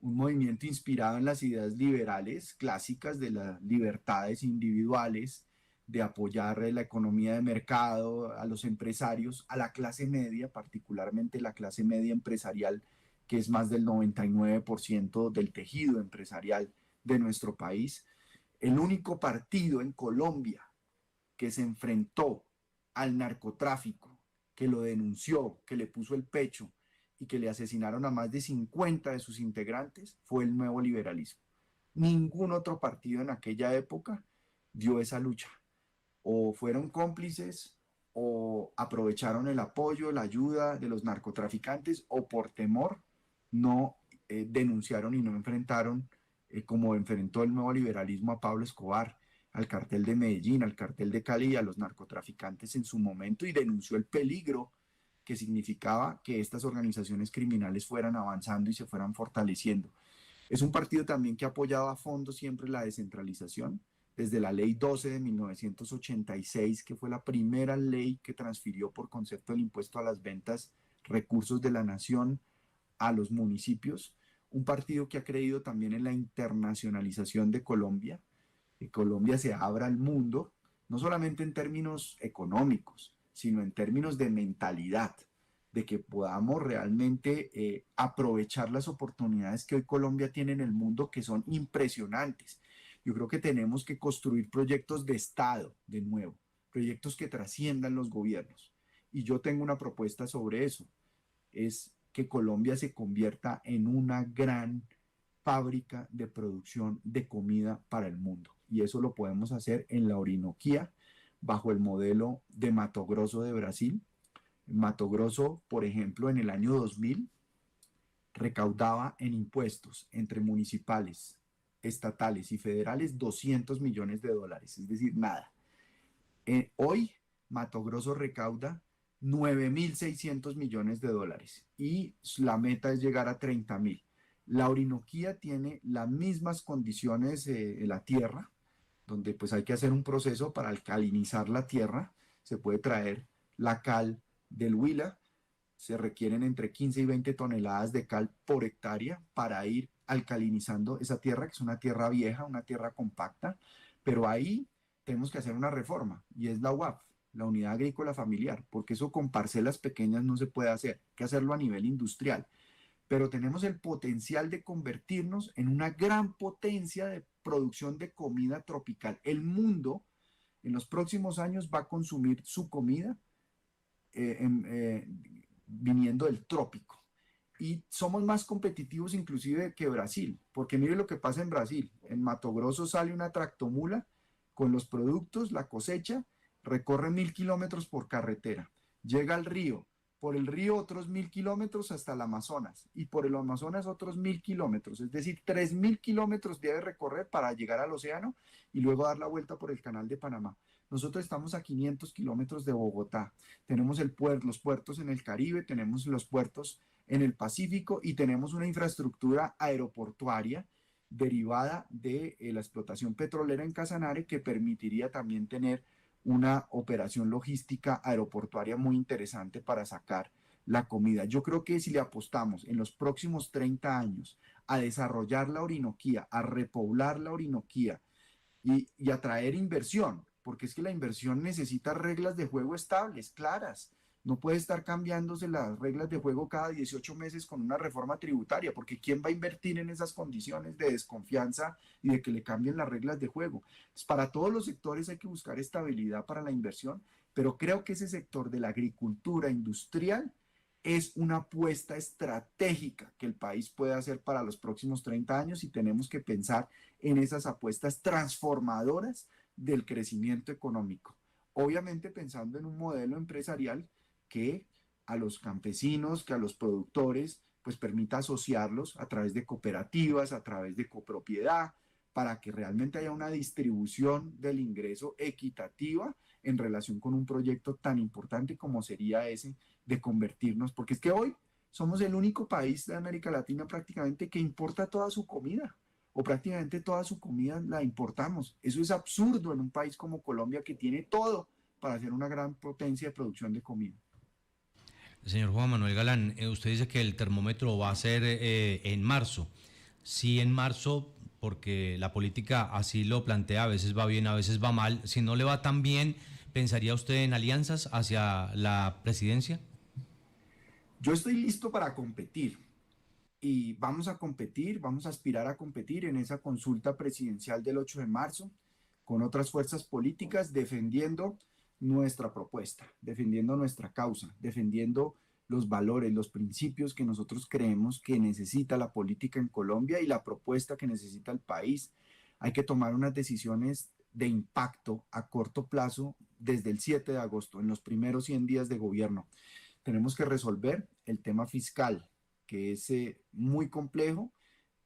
un movimiento inspirado en las ideas liberales clásicas de las libertades individuales, de apoyar la economía de mercado, a los empresarios, a la clase media, particularmente la clase media empresarial, que es más del 99% del tejido empresarial de nuestro país. El único partido en Colombia que se enfrentó al narcotráfico, que lo denunció, que le puso el pecho y que le asesinaron a más de 50 de sus integrantes, fue el nuevo liberalismo. Ningún otro partido en aquella época dio esa lucha. O fueron cómplices o aprovecharon el apoyo, la ayuda de los narcotraficantes o por temor no denunciaron y no enfrentaron como enfrentó el nuevo liberalismo a Pablo Escobar, al cartel de Medellín, al cartel de Cali y a los narcotraficantes en su momento y denunció el peligro que significaba que estas organizaciones criminales fueran avanzando y se fueran fortaleciendo. Es un partido también que ha apoyado a fondo siempre la descentralización, desde la Ley 12 de 1986, que fue la primera ley que transfirió por concepto del impuesto a las ventas recursos de la nación a los municipios, un partido que ha creído también en la internacionalización de Colombia, que Colombia se abra al mundo, no solamente en términos económicos, sino en términos de mentalidad, de que podamos realmente aprovechar las oportunidades que hoy Colombia tiene en el mundo, que son impresionantes. Yo creo que tenemos que construir proyectos de Estado, de nuevo, proyectos que trasciendan los gobiernos. Y yo tengo una propuesta sobre eso, es que Colombia se convierta en una gran fábrica de producción de comida para el mundo. Y eso lo podemos hacer en la Orinoquía, bajo el modelo de Mato Grosso de Brasil. Mato Grosso, por ejemplo, en el año 2000 recaudaba en impuestos entre municipales, estatales y federales 200 millones de dólares, es decir, nada. Hoy Mato Grosso recauda 9.600 millones de dólares y la meta es llegar a 30.000. La Orinoquía tiene las mismas condiciones en la tierra, donde pues hay que hacer un proceso para alcalinizar la tierra. Se puede traer la cal del Huila, se requieren entre 15 y 20 toneladas de cal por hectárea para ir alcalinizando esa tierra, que es una tierra vieja, una tierra compacta, pero ahí tenemos que hacer una reforma y es la UAF, la Unidad Agrícola Familiar, porque eso con parcelas pequeñas no se puede hacer, hay que hacerlo a nivel industrial. Pero tenemos el potencial de convertirnos en una gran potencia de producción de comida tropical. El mundo en los próximos años va a consumir su comida viniendo del trópico. Y somos más competitivos inclusive que Brasil, porque mire lo que pasa en Brasil. En Mato Grosso sale una tractomula con los productos, la cosecha, recorre 1.000 kilómetros por carretera, llega al río, por el río otros 1.000 kilómetros hasta el Amazonas y por el Amazonas otros 1.000 kilómetros, es decir, 3.000 kilómetros debe recorrer para llegar al océano y luego dar la vuelta por el canal de Panamá. Nosotros estamos a 500 kilómetros de Bogotá, tenemos los puertos en el Caribe, tenemos los puertos en el Pacífico y tenemos una infraestructura aeroportuaria derivada de la explotación petrolera en Casanare que permitiría también tener una operación logística aeroportuaria muy interesante para sacar la comida. Yo creo que si le apostamos en los próximos 30 años a desarrollar la Orinoquía, a repoblar la Orinoquía y atraer inversión, porque es que la inversión necesita reglas de juego estables, claras. No puede estar cambiándose las reglas de juego cada 18 meses con una reforma tributaria, porque ¿quién va a invertir en esas condiciones de desconfianza y de que le cambien las reglas de juego? Pues para todos los sectores hay que buscar estabilidad para la inversión, pero creo que ese sector de la agricultura industrial es una apuesta estratégica que el país puede hacer para los próximos 30 años y tenemos que pensar en esas apuestas transformadoras del crecimiento económico. Obviamente pensando en un modelo empresarial que a los campesinos, que a los productores, pues permita asociarlos a través de cooperativas, a través de copropiedad, para que realmente haya una distribución del ingreso equitativa en relación con un proyecto tan importante como sería ese de convertirnos, porque es que hoy somos el único país de América Latina prácticamente que importa toda su comida, o prácticamente toda su comida la importamos. Eso es absurdo en un país como Colombia que tiene todo para ser una gran potencia de producción de comida. Señor Juan Manuel Galán, usted dice que el termómetro va a ser en marzo. Sí, en marzo, porque la política así lo plantea, a veces va bien, a veces va mal. Si no le va tan bien, ¿pensaría usted en alianzas hacia la presidencia? Yo estoy listo para competir y vamos a competir, vamos a aspirar a competir en esa consulta presidencial del 8 de marzo con otras fuerzas políticas defendiendo nuestra propuesta, defendiendo nuestra causa, defendiendo los valores, los principios que nosotros creemos que necesita la política en Colombia y la propuesta que necesita el país. Hay que tomar unas decisiones de impacto a corto plazo desde el 7 de agosto, en los primeros 100 días de gobierno. Tenemos que resolver el tema fiscal, que es muy complejo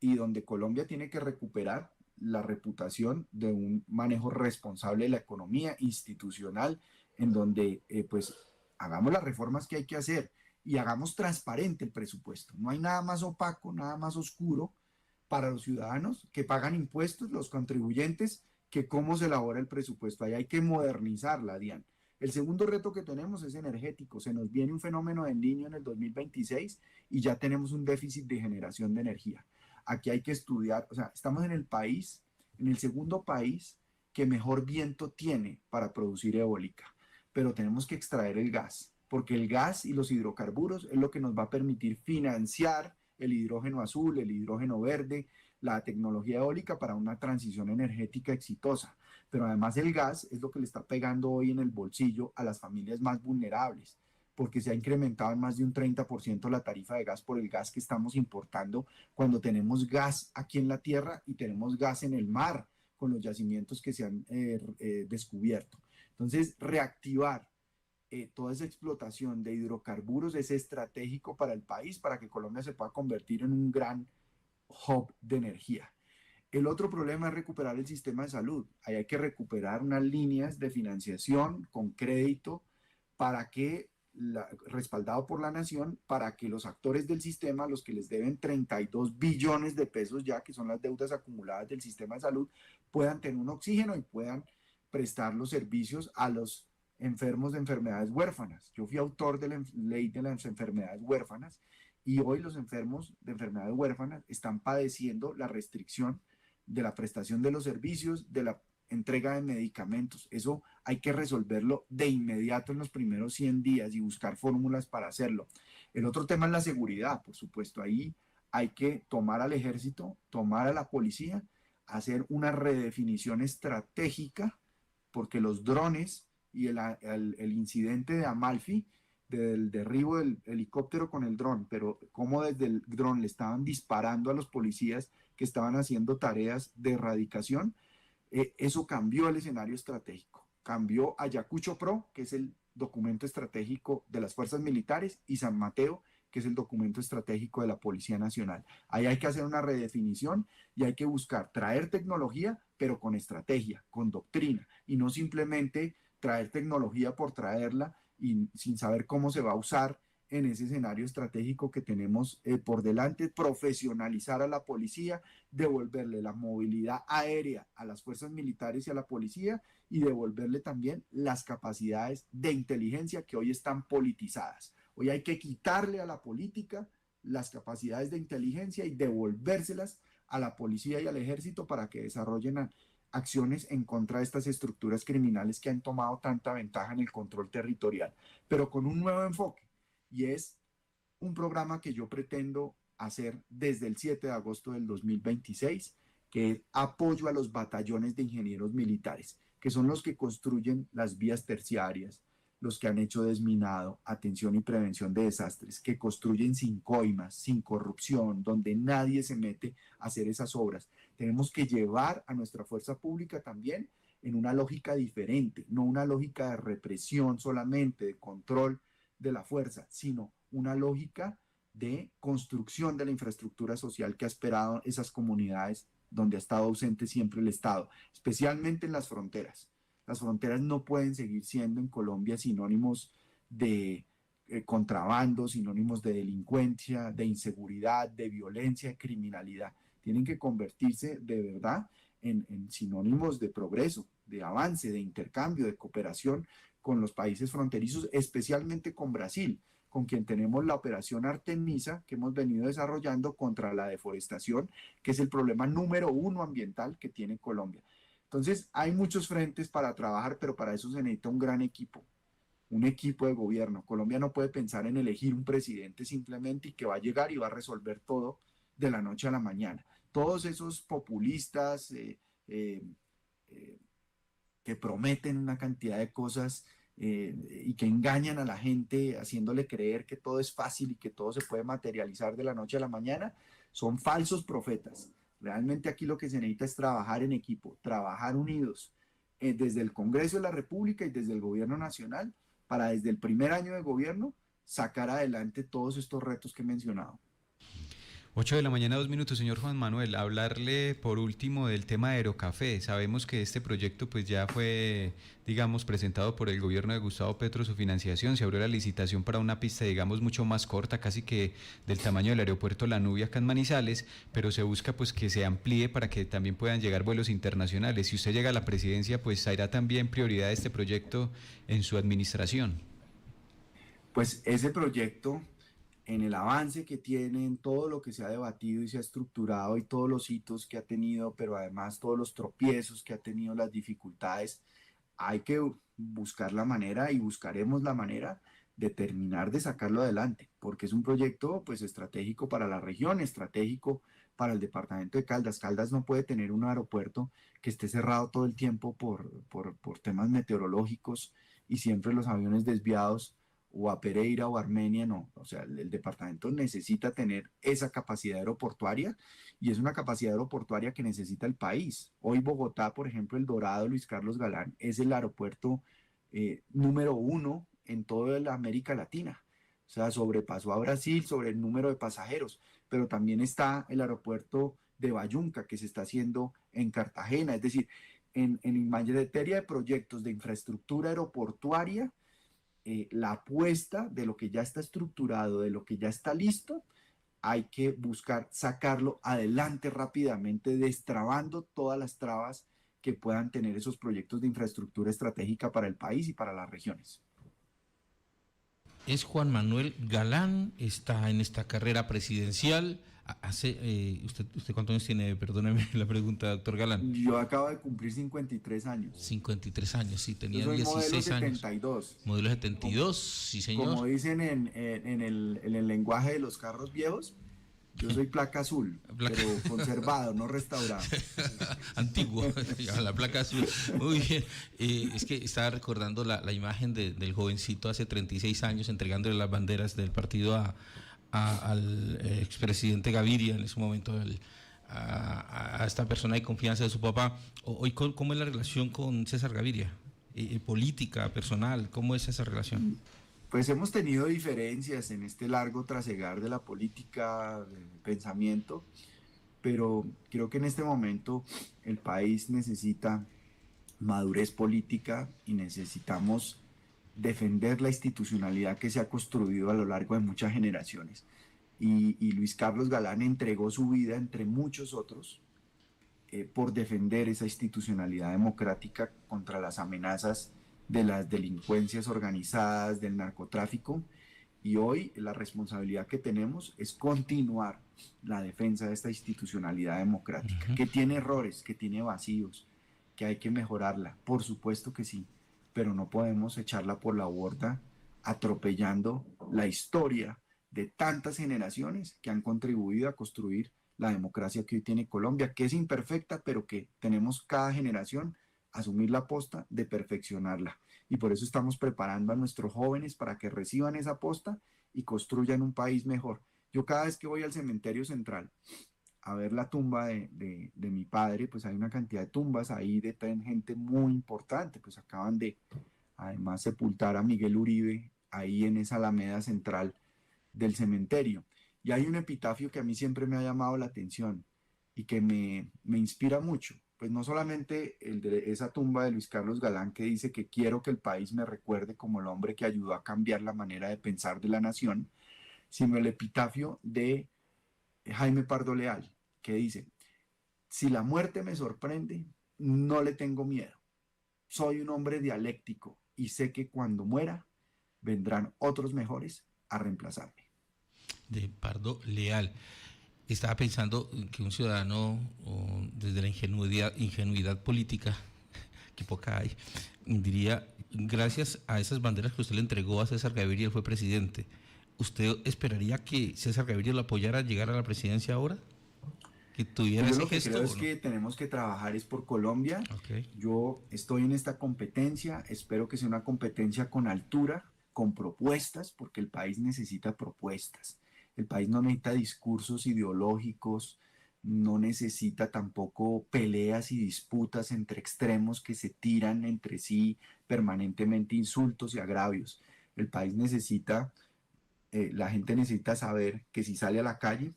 y donde Colombia tiene que recuperar la reputación de un manejo responsable de la economía institucional, en donde pues hagamos las reformas que hay que hacer y hagamos transparente el presupuesto. No hay nada más opaco, nada más oscuro para los ciudadanos que pagan impuestos, los contribuyentes, que cómo se elabora el presupuesto. Ahí hay que modernizarla, Diana. El segundo reto que tenemos es energético. Se nos viene un fenómeno del Niño en el 2026 y ya tenemos un déficit de generación de energía. Aquí hay que estudiar, o sea, estamos en el país, en el segundo país que mejor viento tiene para producir eólica, pero tenemos que extraer el gas, porque el gas y los hidrocarburos es lo que nos va a permitir financiar el hidrógeno azul, el hidrógeno verde, la tecnología eólica para una transición energética exitosa. Pero además el gas es lo que le está pegando hoy en el bolsillo a las familias más vulnerables, porque se ha incrementado en más de un 30% la tarifa de gas por el gas que estamos importando cuando tenemos gas aquí en la tierra y tenemos gas en el mar con los yacimientos que se han descubierto. Entonces, reactivar toda esa explotación de hidrocarburos es estratégico para el país, para que Colombia se pueda convertir en un gran hub de energía. El otro problema es recuperar el sistema de salud. Ahí hay que recuperar unas líneas de financiación con crédito para que, respaldado por la nación, para que los actores del sistema, los que les deben 32 billones de pesos ya, que son las deudas acumuladas del sistema de salud, puedan tener un oxígeno y puedan prestar los servicios a los enfermos de enfermedades huérfanas. Yo fui autor de la ley de las enfermedades huérfanas y hoy los enfermos de enfermedades huérfanas están padeciendo la restricción de la prestación de los servicios, de la entrega de medicamentos. Eso hay que resolverlo de inmediato en los primeros 100 días y buscar fórmulas para hacerlo. El otro tema es la seguridad, por supuesto. Ahí hay que tomar al ejército, tomar a la policía, hacer una redefinición estratégica, porque los drones y el incidente de Amalfi, del derribo del helicóptero con el dron, pero cómo desde el dron le estaban disparando a los policías que estaban haciendo tareas de erradicación, eso cambió el escenario estratégico. Cambió Ayacucho Pro, que es el documento estratégico de las fuerzas militares, y San Mateo, que es el documento estratégico de la Policía Nacional. Ahí hay que hacer una redefinición y hay que buscar traer tecnología, pero con estrategia, con doctrina, y no simplemente traer tecnología por traerla y sin saber cómo se va a usar en ese escenario estratégico que tenemos por delante. Profesionalizar a la policía, devolverle la movilidad aérea a las fuerzas militares y a la policía y devolverle también las capacidades de inteligencia que hoy están politizadas. Hoy hay que quitarle a la política las capacidades de inteligencia y devolvérselas a la policía y al ejército para que desarrollen acciones en contra de estas estructuras criminales que han tomado tanta ventaja en el control territorial, pero con un nuevo enfoque, y es un programa que yo pretendo hacer desde el 7 de agosto del 2026, que es apoyo a los batallones de ingenieros militares, que son los que construyen las vías terciarias, los que han hecho desminado, atención y prevención de desastres, que construyen sin coimas, sin corrupción, donde nadie se mete a hacer esas obras. Tenemos que llevar a nuestra fuerza pública también en una lógica diferente, no una lógica de represión solamente, de control de la fuerza, sino una lógica de construcción de la infraestructura social que ha esperado esas comunidades donde ha estado ausente siempre el Estado, especialmente en las fronteras. Las fronteras no pueden seguir siendo en Colombia sinónimos de contrabando, sinónimos de delincuencia, de inseguridad, de violencia, de criminalidad. Tienen que convertirse de verdad en sinónimos de progreso, de avance, de intercambio, de cooperación con los países fronterizos, especialmente con Brasil, con quien tenemos la operación Artemisa que hemos venido desarrollando contra la deforestación, que es el problema número 1 ambiental que tiene Colombia. Entonces, hay muchos frentes para trabajar, pero para eso se necesita un gran equipo, un equipo de gobierno. Colombia no puede pensar en elegir un presidente simplemente y que va a llegar y va a resolver todo de la noche a la mañana. Todos esos populistas que prometen una cantidad de cosas y que engañan a la gente haciéndole creer que todo es fácil y que todo se puede materializar de la noche a la mañana, son falsos profetas. Realmente aquí lo que se necesita es trabajar en equipo, trabajar unidos desde el Congreso de la República y desde el Gobierno Nacional para desde el primer año de gobierno sacar adelante todos estos retos que he mencionado. 8 de la mañana, 2 minutos, señor Juan Manuel. Hablarle por último del tema de Aerocafé. Sabemos que este proyecto pues ya fue, digamos, presentado por el gobierno de Gustavo Petro, su financiación. Se abrió la licitación para una pista, digamos, mucho más corta, casi que del tamaño del aeropuerto La Nubia acá en Manizales, pero se busca pues que se amplíe para que también puedan llegar vuelos internacionales. Si usted llega a la presidencia, pues será también prioridad este proyecto en su administración. Pues ese proyecto, en el avance que tiene, en todo lo que se ha debatido y se ha estructurado y todos los hitos que ha tenido, pero además todos los tropiezos que ha tenido, las dificultades, hay que buscar la manera y buscaremos la manera de terminar de sacarlo adelante, porque es un proyecto pues estratégico para la región, estratégico para el departamento de Caldas. Caldas no puede tener un aeropuerto que esté cerrado todo el tiempo por temas meteorológicos y siempre los aviones desviados o a Pereira o Armenia, no. O sea, el departamento necesita tener esa capacidad aeroportuaria y es una capacidad aeroportuaria que necesita el país. Hoy Bogotá, por ejemplo, el Dorado Luis Carlos Galán es el aeropuerto número 1 en toda la América Latina. O sea, sobrepasó a Brasil sobre el número de pasajeros, pero también está el aeropuerto de Bayunca que se está haciendo en Cartagena. Es decir, en materia de proyectos de infraestructura aeroportuaria, la apuesta de lo que ya está estructurado, de lo que ya está listo, hay que buscar sacarlo adelante rápidamente, destrabando todas las trabas que puedan tener esos proyectos de infraestructura estratégica para el país y para las regiones. Es Juan Manuel Galán, está en esta carrera presidencial. ¿Usted cuántos años tiene? Perdóneme la pregunta, doctor Galán. Yo acabo de cumplir 53 años. 53 años, sí, tenía Yo soy 16 modelo años. 72. Modelo 72, sí señor. Como dicen en el lenguaje de los carros viejos, yo soy placa azul, pero conservado, no restaurado. Antiguo, la placa azul. Muy bien. Es que estaba recordando la imagen del jovencito hace 36 años entregándole las banderas del partido al expresidente Gaviria, en ese momento a esta persona de confianza de su papá. Hoy, ¿cómo es la relación con César Gaviria? Política, personal, ¿cómo es esa relación? Pues hemos tenido diferencias en este largo trasegar de la política, del pensamiento, pero creo que en este momento el país necesita madurez política y necesitamos defender la institucionalidad que se ha construido a lo largo de muchas generaciones. Y Luis Carlos Galán entregó su vida, entre muchos otros, por defender esa institucionalidad democrática contra las amenazas de las delincuencias organizadas, del narcotráfico, y hoy la responsabilidad que tenemos es continuar la defensa de esta institucionalidad democrática, que tiene errores, que tiene vacíos, que hay que mejorarla, por supuesto que sí, pero no podemos echarla por la borda atropellando la historia de tantas generaciones que han contribuido a construir la democracia que hoy tiene Colombia, que es imperfecta, pero que tenemos cada generación asumir la aposta de perfeccionarla. Y por eso estamos preparando a nuestros jóvenes para que reciban esa aposta y construyan un país mejor. Yo cada vez que voy al cementerio central a ver la tumba de mi padre, pues hay una cantidad de tumbas ahí de gente muy importante, pues acaban de además sepultar a Miguel Uribe ahí en esa alameda central del cementerio. Y hay un epitafio que a mí siempre me ha llamado la atención y que me inspira mucho. Pues no solamente el de esa tumba de Luis Carlos Galán que dice que quiero que el país me recuerde como el hombre que ayudó a cambiar la manera de pensar de la nación, sino el epitafio de Jaime Pardo Leal, que dice: si la muerte me sorprende, no le tengo miedo. Soy un hombre dialéctico y sé que cuando muera vendrán otros mejores a reemplazarme. De Pardo Leal. Estaba pensando que un ciudadano, desde la ingenuidad política, que poca hay, diría, gracias a esas banderas que usted le entregó a César Gaviria, él fue presidente. ¿Usted esperaría que César Gaviria lo apoyara a llegar a la presidencia ahora? Que tuviera ese gesto. Yo lo que creo es que tenemos que trabajar es por Colombia. Okay. Yo estoy en esta competencia, espero que sea una competencia con altura, con propuestas, porque el país necesita propuestas. El país no necesita discursos ideológicos, no necesita tampoco peleas y disputas entre extremos que se tiran entre sí permanentemente insultos y agravios. El país necesita, la gente necesita saber que si sale a la calle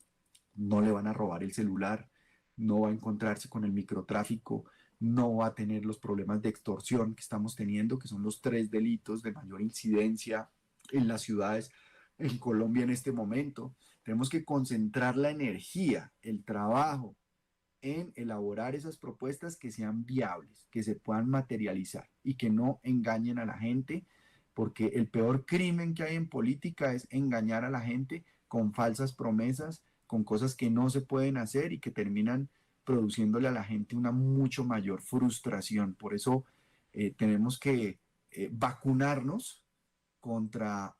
no le van a robar el celular, no va a encontrarse con el microtráfico, no va a tener los problemas de extorsión que estamos teniendo, que son los 3 delitos de mayor incidencia en las ciudades en Colombia en este momento. Tenemos que concentrar la energía, el trabajo en elaborar esas propuestas que sean viables, que se puedan materializar y que no engañen a la gente, porque el peor crimen que hay en política es engañar a la gente con falsas promesas, con cosas que no se pueden hacer y que terminan produciéndole a la gente una mucho mayor frustración. Por eso tenemos que vacunarnos contra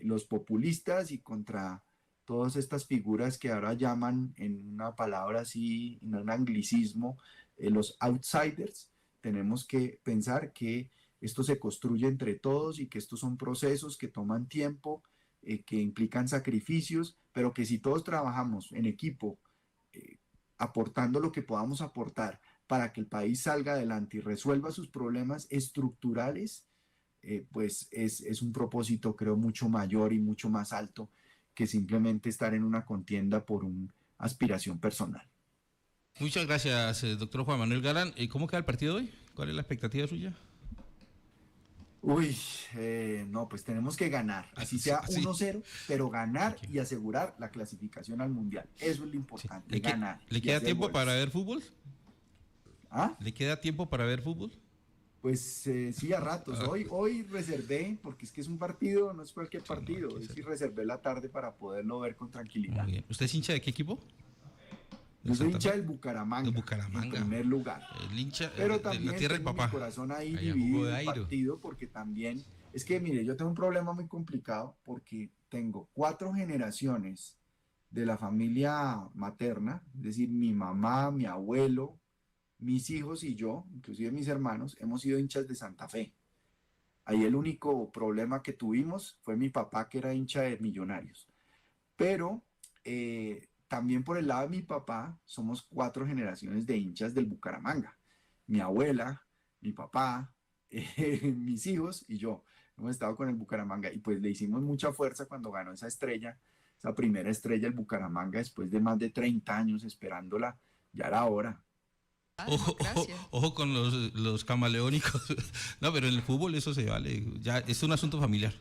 los populistas y contra todas estas figuras que ahora llaman, en una palabra así, en un anglicismo, los outsiders. Tenemos que pensar que esto se construye entre todos y que estos son procesos que toman tiempo, que implican sacrificios, pero que si todos trabajamos en equipo, aportando lo que podamos aportar para que el país salga adelante y resuelva sus problemas estructurales, pues es un propósito, creo, mucho mayor y mucho más alto que simplemente estar en una contienda por una aspiración personal. Muchas gracias, doctor Juan Manuel Galán. ¿Cómo queda el partido hoy? ¿Cuál es la expectativa suya? Uy, no, pues tenemos que ganar, así sea 1-0, pero ganar y asegurar la clasificación al Mundial. Eso es lo importante, sí. ganar. ¿Le queda tiempo goles para ver fútbol? ¿Ah? ¿Le queda tiempo para ver fútbol? Pues sí, a ratos. Hoy reservé, porque es que es un partido, no es cualquier partido. Hoy sí reservé la tarde para poderlo ver con tranquilidad. Muy bien. ¿Usted es hincha de qué equipo? Yo soy hincha del Bucaramanga, en primer lugar. El hincha, pero también de la tierra del papá. Mi corazón ahí dividido el partido, porque también, es que mire, yo tengo un problema muy complicado, porque tengo 4 generaciones de la familia materna, es decir, mi mamá, mi abuelo, mis hijos y yo, inclusive mis hermanos, hemos sido hinchas de Santa Fe. Ahí el único problema que tuvimos fue mi papá, que era hincha de Millonarios. Pero también por el lado de mi papá, somos 4 generaciones de hinchas del Bucaramanga. Mi abuela, mi papá, mis hijos y yo hemos estado con el Bucaramanga. Y pues le hicimos mucha fuerza cuando ganó esa estrella, esa primera estrella el Bucaramanga, después de más de 30 años esperándola. Ya era hora. Ojo con los camaleónicos. No, pero en el fútbol eso se vale. Ya es un asunto familiar.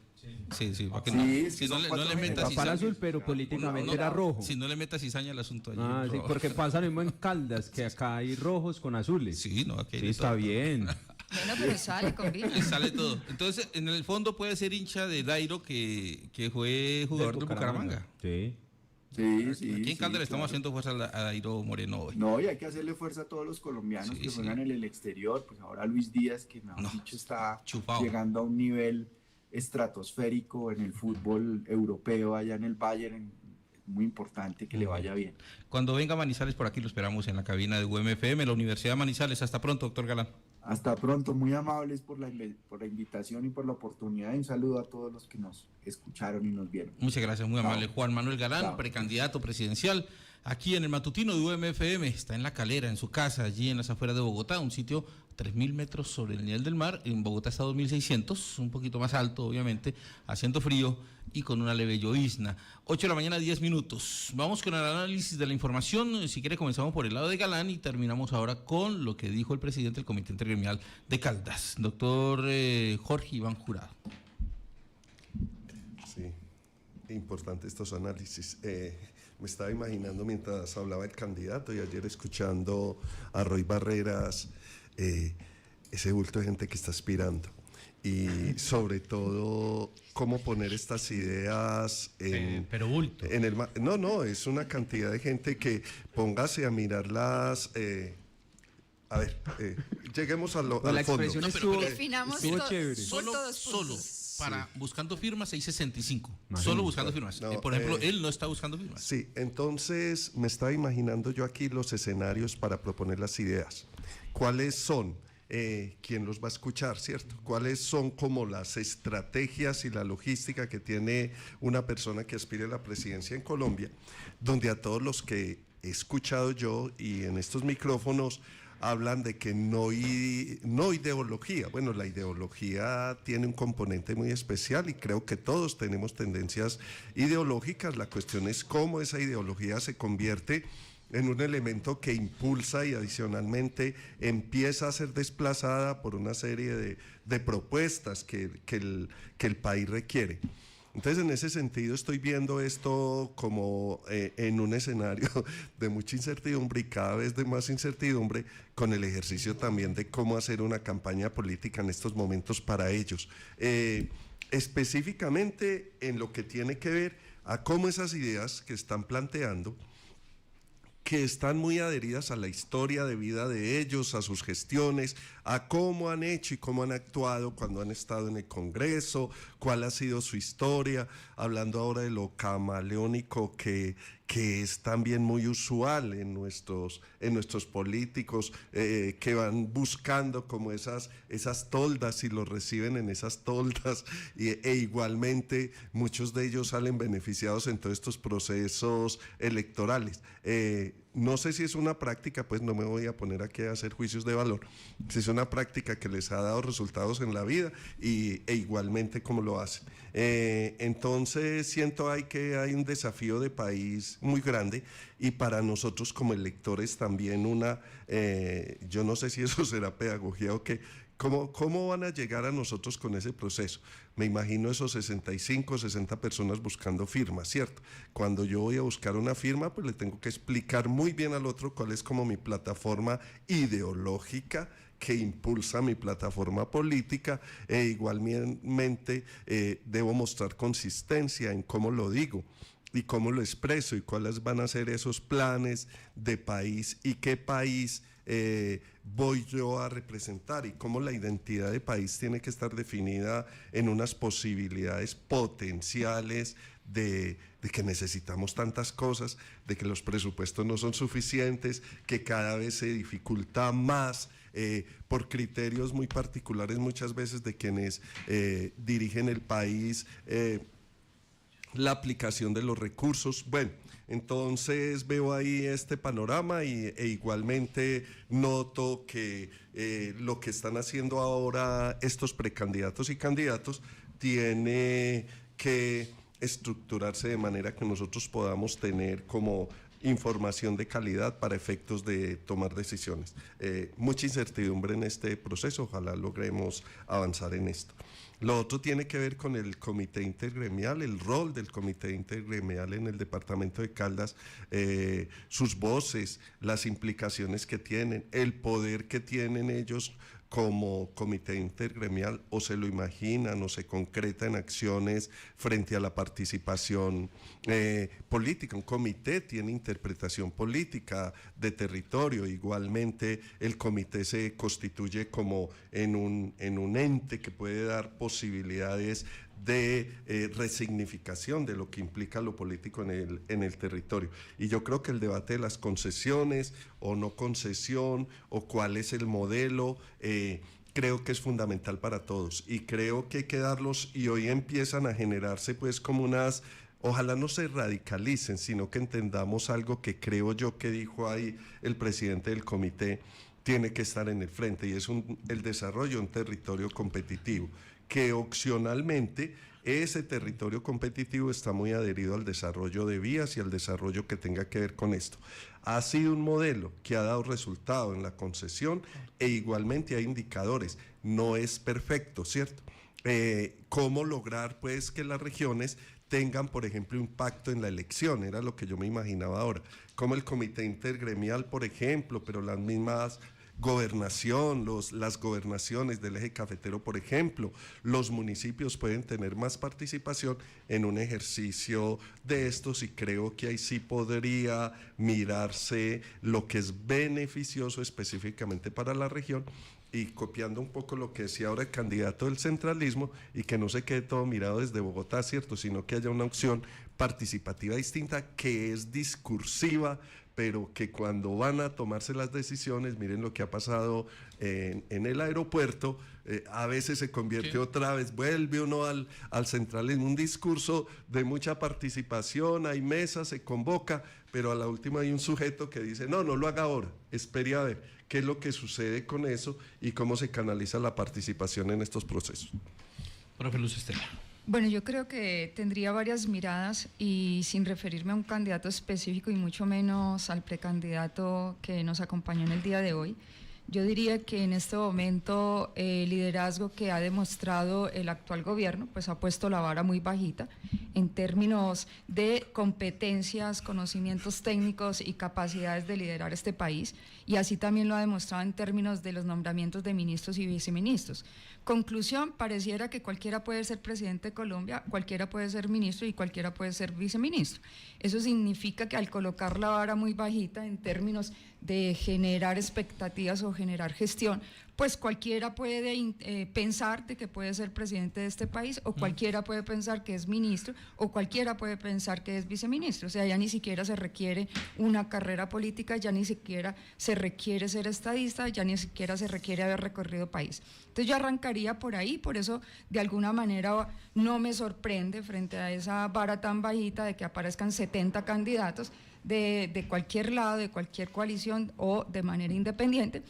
Sí, para que no le metas cizaña. Azul, pero políticamente era rojo. Si no le metas cizaña al asunto allí. Sí, porque pasa lo mismo en Caldas, que acá hay rojos con azules. Sí, no, aquí sí, está bien. Bueno, pero sale, combina. Sale todo. Entonces, en el fondo puede ser hincha de Dairo, que fue jugador del Bucaramanga. Sí. Aquí en Caldas le estamos haciendo fuerza a Dairo Moreno hoy. No, y hay que hacerle fuerza a todos los colombianos que juegan en el exterior. Pues ahora Luis Díaz, que mejor dicho está llegando a un nivel estratosférico en el fútbol europeo, allá en el Bayern, muy importante que le vaya bien. Cuando venga Manizales, por aquí lo esperamos en la cabina de UMFM, la Universidad de Manizales. Hasta pronto, doctor Galán. Hasta pronto, muy amables por la invitación y por la oportunidad. Y un saludo a todos los que nos escucharon y nos vieron. Muchas gracias, muy amable. Juan Manuel Galán, precandidato presidencial, aquí en el matutino de UMFM. Está en La Calera, en su casa, allí en las afueras de Bogotá, un sitio 3.000 metros sobre el nivel del mar. En Bogotá está 2.600, un poquito más alto, obviamente, haciendo frío y con una leve llovizna. 8 de la mañana, 10 minutos. Vamos con el análisis de la información. Si quiere, comenzamos por el lado de Galán y terminamos ahora con lo que dijo el presidente del Comité Intergremial de Caldas, doctor Jorge Iván Jurado. Sí, importante estos análisis. Me estaba imaginando mientras hablaba el candidato y ayer escuchando a Roy Barreras, ese bulto de gente que está aspirando y sobre todo cómo poner estas ideas pero bulto en el no, es una cantidad de gente que póngase a mirarlas. A ver, lleguemos al fondo. La expresión estuvo chévere. Solo para buscando firmas 665. Solo buscando firmas. Por ejemplo, él no está buscando firmas. Sí, entonces me estaba imaginando yo aquí los escenarios para proponer las ideas. ¿Cuáles son? ¿Quién los va a escuchar, cierto? ¿Cuáles son como las estrategias y la logística que tiene una persona que aspire a la presidencia en Colombia? Donde a todos los que he escuchado yo y en estos micrófonos hablan de que no ideología. Bueno, la ideología tiene un componente muy especial y creo que todos tenemos tendencias ideológicas. La cuestión es cómo esa ideología se convierte en un elemento que impulsa y adicionalmente empieza a ser desplazada por una serie de propuestas que el país requiere. Entonces, en ese sentido, estoy viendo esto como en un escenario de mucha incertidumbre y cada vez de más incertidumbre, con el ejercicio también de cómo hacer una campaña política en estos momentos para ellos. Específicamente en lo que tiene que ver a cómo esas ideas que están planteando, que están muy adheridas a la historia de vida de ellos, a sus gestiones, a cómo han hecho y cómo han actuado cuando han estado en el Congreso, cuál ha sido su historia, hablando ahora de lo camaleónico que que es también muy usual en nuestros políticos que van buscando como esas toldas y los reciben en esas toldas e igualmente muchos de ellos salen beneficiados en todos estos procesos electorales. No sé si es una práctica, pues no me voy a poner aquí a hacer juicios de valor, si es una práctica que les ha dado resultados en la vida e igualmente cómo lo hacen. Entonces siento que hay un desafío de país muy grande y para nosotros como electores también yo no sé si eso será pedagogía o qué. ¿Cómo van a llegar a nosotros con ese proceso? Me imagino esos 65, 60 personas buscando firmas, ¿cierto? Cuando yo voy a buscar una firma, pues le tengo que explicar muy bien al otro cuál es como mi plataforma ideológica que impulsa mi plataforma política e igualmente debo mostrar consistencia en cómo lo digo y cómo lo expreso y cuáles van a ser esos planes de país y qué país voy yo a representar y cómo la identidad de país tiene que estar definida en unas posibilidades potenciales de que necesitamos tantas cosas, de que los presupuestos no son suficientes, que cada vez se dificulta más por criterios muy particulares muchas veces de quienes dirigen el país, la aplicación de los recursos. Bueno, entonces veo ahí este panorama e igualmente noto que lo que están haciendo ahora estos precandidatos y candidatos tiene que estructurarse de manera que nosotros podamos tener como información de calidad para efectos de tomar decisiones. Mucha incertidumbre en este proceso, ojalá logremos avanzar en esto. Lo otro tiene que ver con el comité intergremial, el rol del comité intergremial en el departamento de Caldas, sus voces, las implicaciones que tienen, el poder que tienen ellos como comité intergremial, o se lo imaginan o se concreta en acciones frente a la participación política. Un comité tiene interpretación política de territorio, igualmente el comité se constituye como en un ente que puede dar posibilidades de resignificación de lo que implica lo político en el territorio. Y yo creo que el debate de las concesiones o no concesión o cuál es el modelo, creo que es fundamental para todos y creo que hay que darlos, y hoy empiezan a generarse pues como unas, ojalá no se radicalicen, sino que entendamos algo que creo yo que dijo ahí el presidente del comité, tiene que estar en el frente, y es el desarrollo de un territorio competitivo, que opcionalmente ese territorio competitivo está muy adherido al desarrollo de vías y al desarrollo que tenga que ver con esto. Ha sido un modelo que ha dado resultado en la concesión e igualmente hay indicadores. No es perfecto, ¿cierto? ¿Cómo lograr pues que las regiones tengan, por ejemplo, impacto en la elección? Era lo que yo me imaginaba ahora. Como el comité intergremial, por ejemplo, pero las mismas gobernación, las gobernaciones del eje cafetero, por ejemplo, los municipios pueden tener más participación en un ejercicio de estos, y creo que ahí sí podría mirarse lo que es beneficioso específicamente para la región, y copiando un poco lo que decía ahora el candidato del centralismo, y que no se quede todo mirado desde Bogotá, ¿cierto?, sino que haya una opción participativa distinta que es discursiva, pero que cuando van a tomarse las decisiones, miren lo que ha pasado en el aeropuerto, a veces se convierte otra vez, vuelve uno al centralismo, un discurso de mucha participación, hay mesas, se convoca, pero a la última hay un sujeto que dice, no lo haga ahora, espere a ver qué es lo que sucede con eso y cómo se canaliza la participación en estos procesos. Profe Luz Estela. Bueno, yo creo que tendría varias miradas y sin referirme a un candidato específico y mucho menos al precandidato que nos acompañó en el día de hoy. Yo diría que en este momento el liderazgo que ha demostrado el actual gobierno pues ha puesto la vara muy bajita en términos de competencias, conocimientos técnicos y capacidades de liderar este país, y así también lo ha demostrado en términos de los nombramientos de ministros y viceministros. Conclusión, pareciera que cualquiera puede ser presidente de Colombia, cualquiera puede ser ministro y cualquiera puede ser viceministro. Eso significa que al colocar la vara muy bajita en términos de generar expectativas o generar gestión, pues cualquiera puede pensar de que puede ser presidente de este país, o cualquiera puede pensar que es ministro, o cualquiera puede pensar que es viceministro. O sea, ya ni siquiera se requiere una carrera política, ya ni siquiera se requiere ser estadista, ya ni siquiera se requiere haber recorrido país. Entonces yo arrancaría por ahí, por eso de alguna manera no me sorprende frente a esa vara tan bajita de que aparezcan 70 candidatos de cualquier lado, de cualquier coalición o de manera independiente,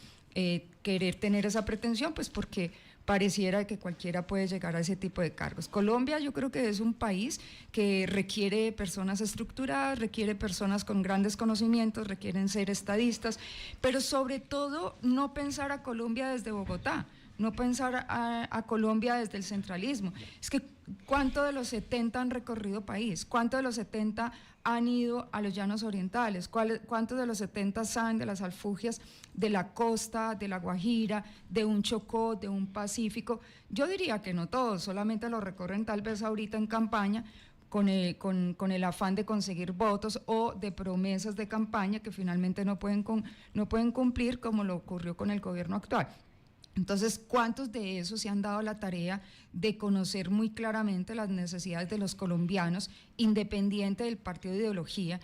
querer tener esa pretensión, pues porque pareciera que cualquiera puede llegar a ese tipo de cargos. Colombia yo creo que es un país que requiere personas estructuradas, requiere personas con grandes conocimientos, requieren ser estadistas, pero sobre todo no pensar a Colombia desde Bogotá, no pensar a Colombia desde el centralismo. Es que ¿cuántos de los 70 han recorrido país? ¿Cuántos de los 70 han ido a los llanos orientales? ¿Cuántos de los 70 saben de las alfugias de la costa, de la Guajira, de un Chocó, de un Pacífico? Yo diría que no todos, solamente lo recorren tal vez ahorita en campaña, con el afán de conseguir votos o de promesas de campaña que finalmente no pueden cumplir, como lo ocurrió con el gobierno actual. Entonces, ¿cuántos de esos se han dado la tarea de conocer muy claramente las necesidades de los colombianos, independiente del partido de ideología,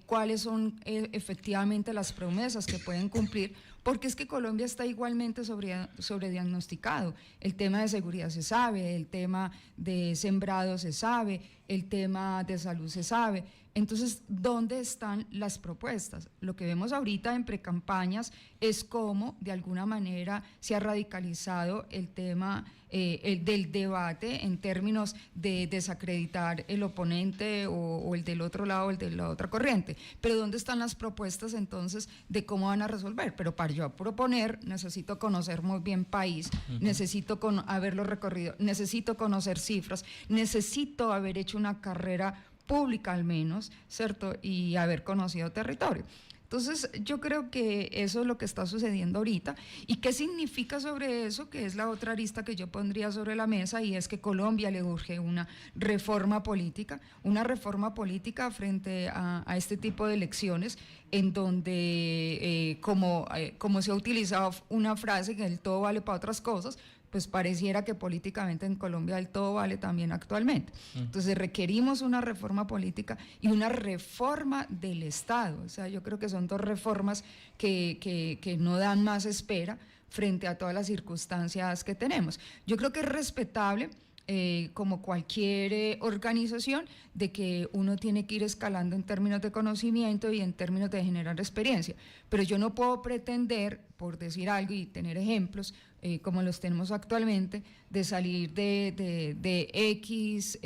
cuáles son efectivamente las promesas que pueden cumplir? Porque es que Colombia está igualmente sobrediagnosticado. El tema de seguridad se sabe, el tema de sembrado se sabe, el tema de salud se sabe. Entonces, ¿dónde están las propuestas? Lo que vemos ahorita en precampañas es cómo, de alguna manera, se ha radicalizado el tema del debate en términos de desacreditar el oponente o el del otro lado, el de la otra corriente. Pero ¿dónde están las propuestas entonces de cómo van a resolver? Pero para yo proponer necesito conocer muy bien país, necesito haberlo recorrido, necesito conocer cifras, necesito haber hecho una carrera pública al menos, ¿cierto? Y haber conocido territorio. Entonces, yo creo que eso es lo que está sucediendo ahorita. ¿Y qué significa sobre eso? Que es la otra arista que yo pondría sobre la mesa, y es que Colombia le urge una reforma política frente a este tipo de elecciones, en donde, como se ha utilizado una frase que el todo vale para otras cosas, pues pareciera que políticamente en Colombia el todo vale también actualmente. Entonces requerimos una reforma política y una reforma del Estado. O sea, yo creo que son dos reformas que no dan más espera frente a todas las circunstancias que tenemos. Yo creo que es respetable, como cualquier organización, de que uno tiene que ir escalando en términos de conocimiento y en términos de generar experiencia, pero yo no puedo pretender, por decir algo y tener ejemplos como los tenemos actualmente, de salir de X,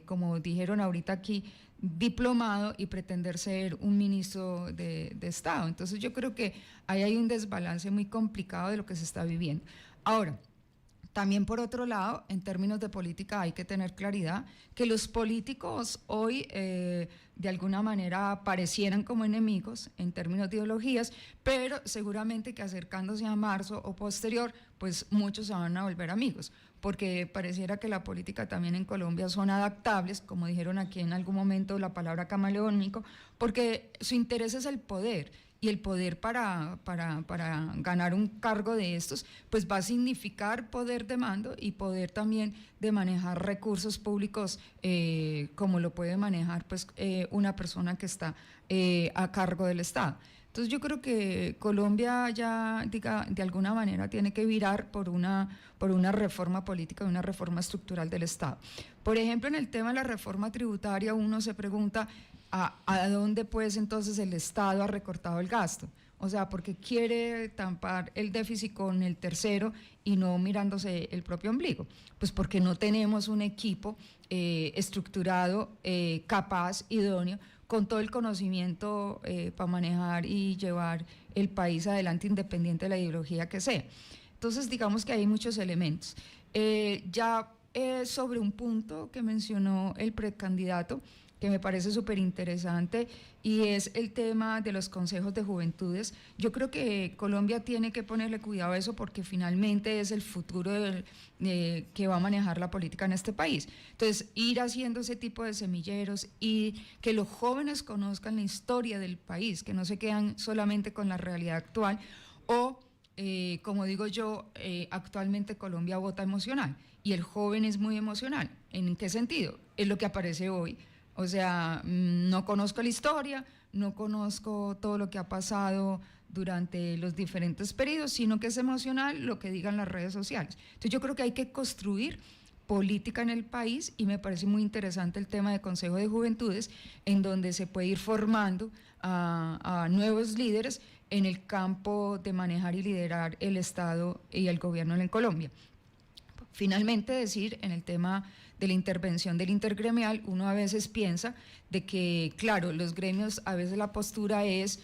como dijeron ahorita aquí, diplomado, y pretender ser un ministro de Estado. Entonces yo creo que ahí hay un desbalance muy complicado de lo que se está viviendo. Ahora, también por otro lado, en términos de política hay que tener claridad que los políticos hoy de alguna manera parecieran como enemigos en términos de ideologías, pero seguramente que acercándose a marzo o posterior, pues muchos se van a volver amigos, porque pareciera que la política también en Colombia son adaptables, como dijeron aquí en algún momento la palabra camaleónico, porque su interés es el poder. Y el poder para ganar un cargo de estos, pues va a significar poder de mando y poder también de manejar recursos públicos, como lo puede manejar pues una persona que está a cargo del Estado. Entonces yo creo que Colombia ya, de alguna manera tiene que virar por una reforma política, una reforma estructural del Estado. Por ejemplo, en el tema de la reforma tributaria, uno se pregunta ¿a dónde pues entonces el Estado ha recortado el gasto? O sea, porque quiere tampar el déficit con el tercero y no mirándose el propio ombligo. Pues porque no tenemos un equipo estructurado, capaz, idóneo, con todo el conocimiento para manejar y llevar el país adelante, independiente de la ideología que sea. Entonces, digamos que hay muchos elementos. Sobre un punto que mencionó el precandidato, que me parece súper interesante, y es el tema de los consejos de juventudes. Yo creo que Colombia tiene que ponerle cuidado a eso, porque finalmente es el futuro que va a manejar la política en este país. Entonces, ir haciendo ese tipo de semilleros y que los jóvenes conozcan la historia del país, que no se quedan solamente con la realidad actual, o como digo yo, actualmente Colombia vota emocional y el joven es muy emocional. ¿En qué sentido? Es lo que aparece hoy. O sea, no conozco la historia, no conozco todo lo que ha pasado durante los diferentes periodos, sino que es emocional lo que digan las redes sociales. Entonces yo creo que hay que construir política en el país y me parece muy interesante el tema de Consejo de Juventudes, en donde se puede ir formando a nuevos líderes en el campo de manejar y liderar el Estado y el gobierno en Colombia. Finalmente decir, en el tema de la intervención del intergremial, uno a veces piensa de que, claro, los gremios, a veces la postura es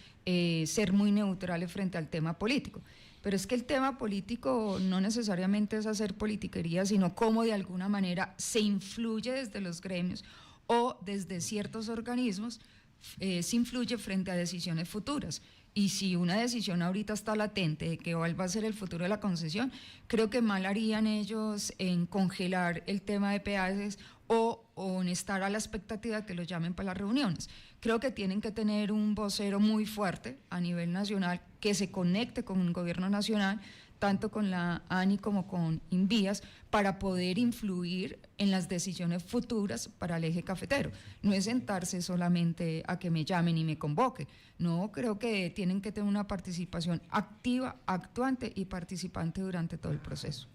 ser muy neutrales frente al tema político, pero es que el tema político no necesariamente es hacer politiquería, sino cómo de alguna manera se influye desde los gremios o desde ciertos organismos, se influye frente a decisiones futuras. Y si una decisión ahorita está latente de que cuál va a ser el futuro de la concesión, creo que mal harían ellos en congelar el tema de peajes o en estar a la expectativa de que los llamen para las reuniones. Creo que tienen que tener un vocero muy fuerte a nivel nacional que se conecte con un gobierno nacional, tanto con la ANI como con Invías, para poder influir en las decisiones futuras para el eje cafetero. No es sentarse solamente a que me llamen y me convoquen. No, creo que tienen que tener una participación activa, actuante y participante durante todo el proceso.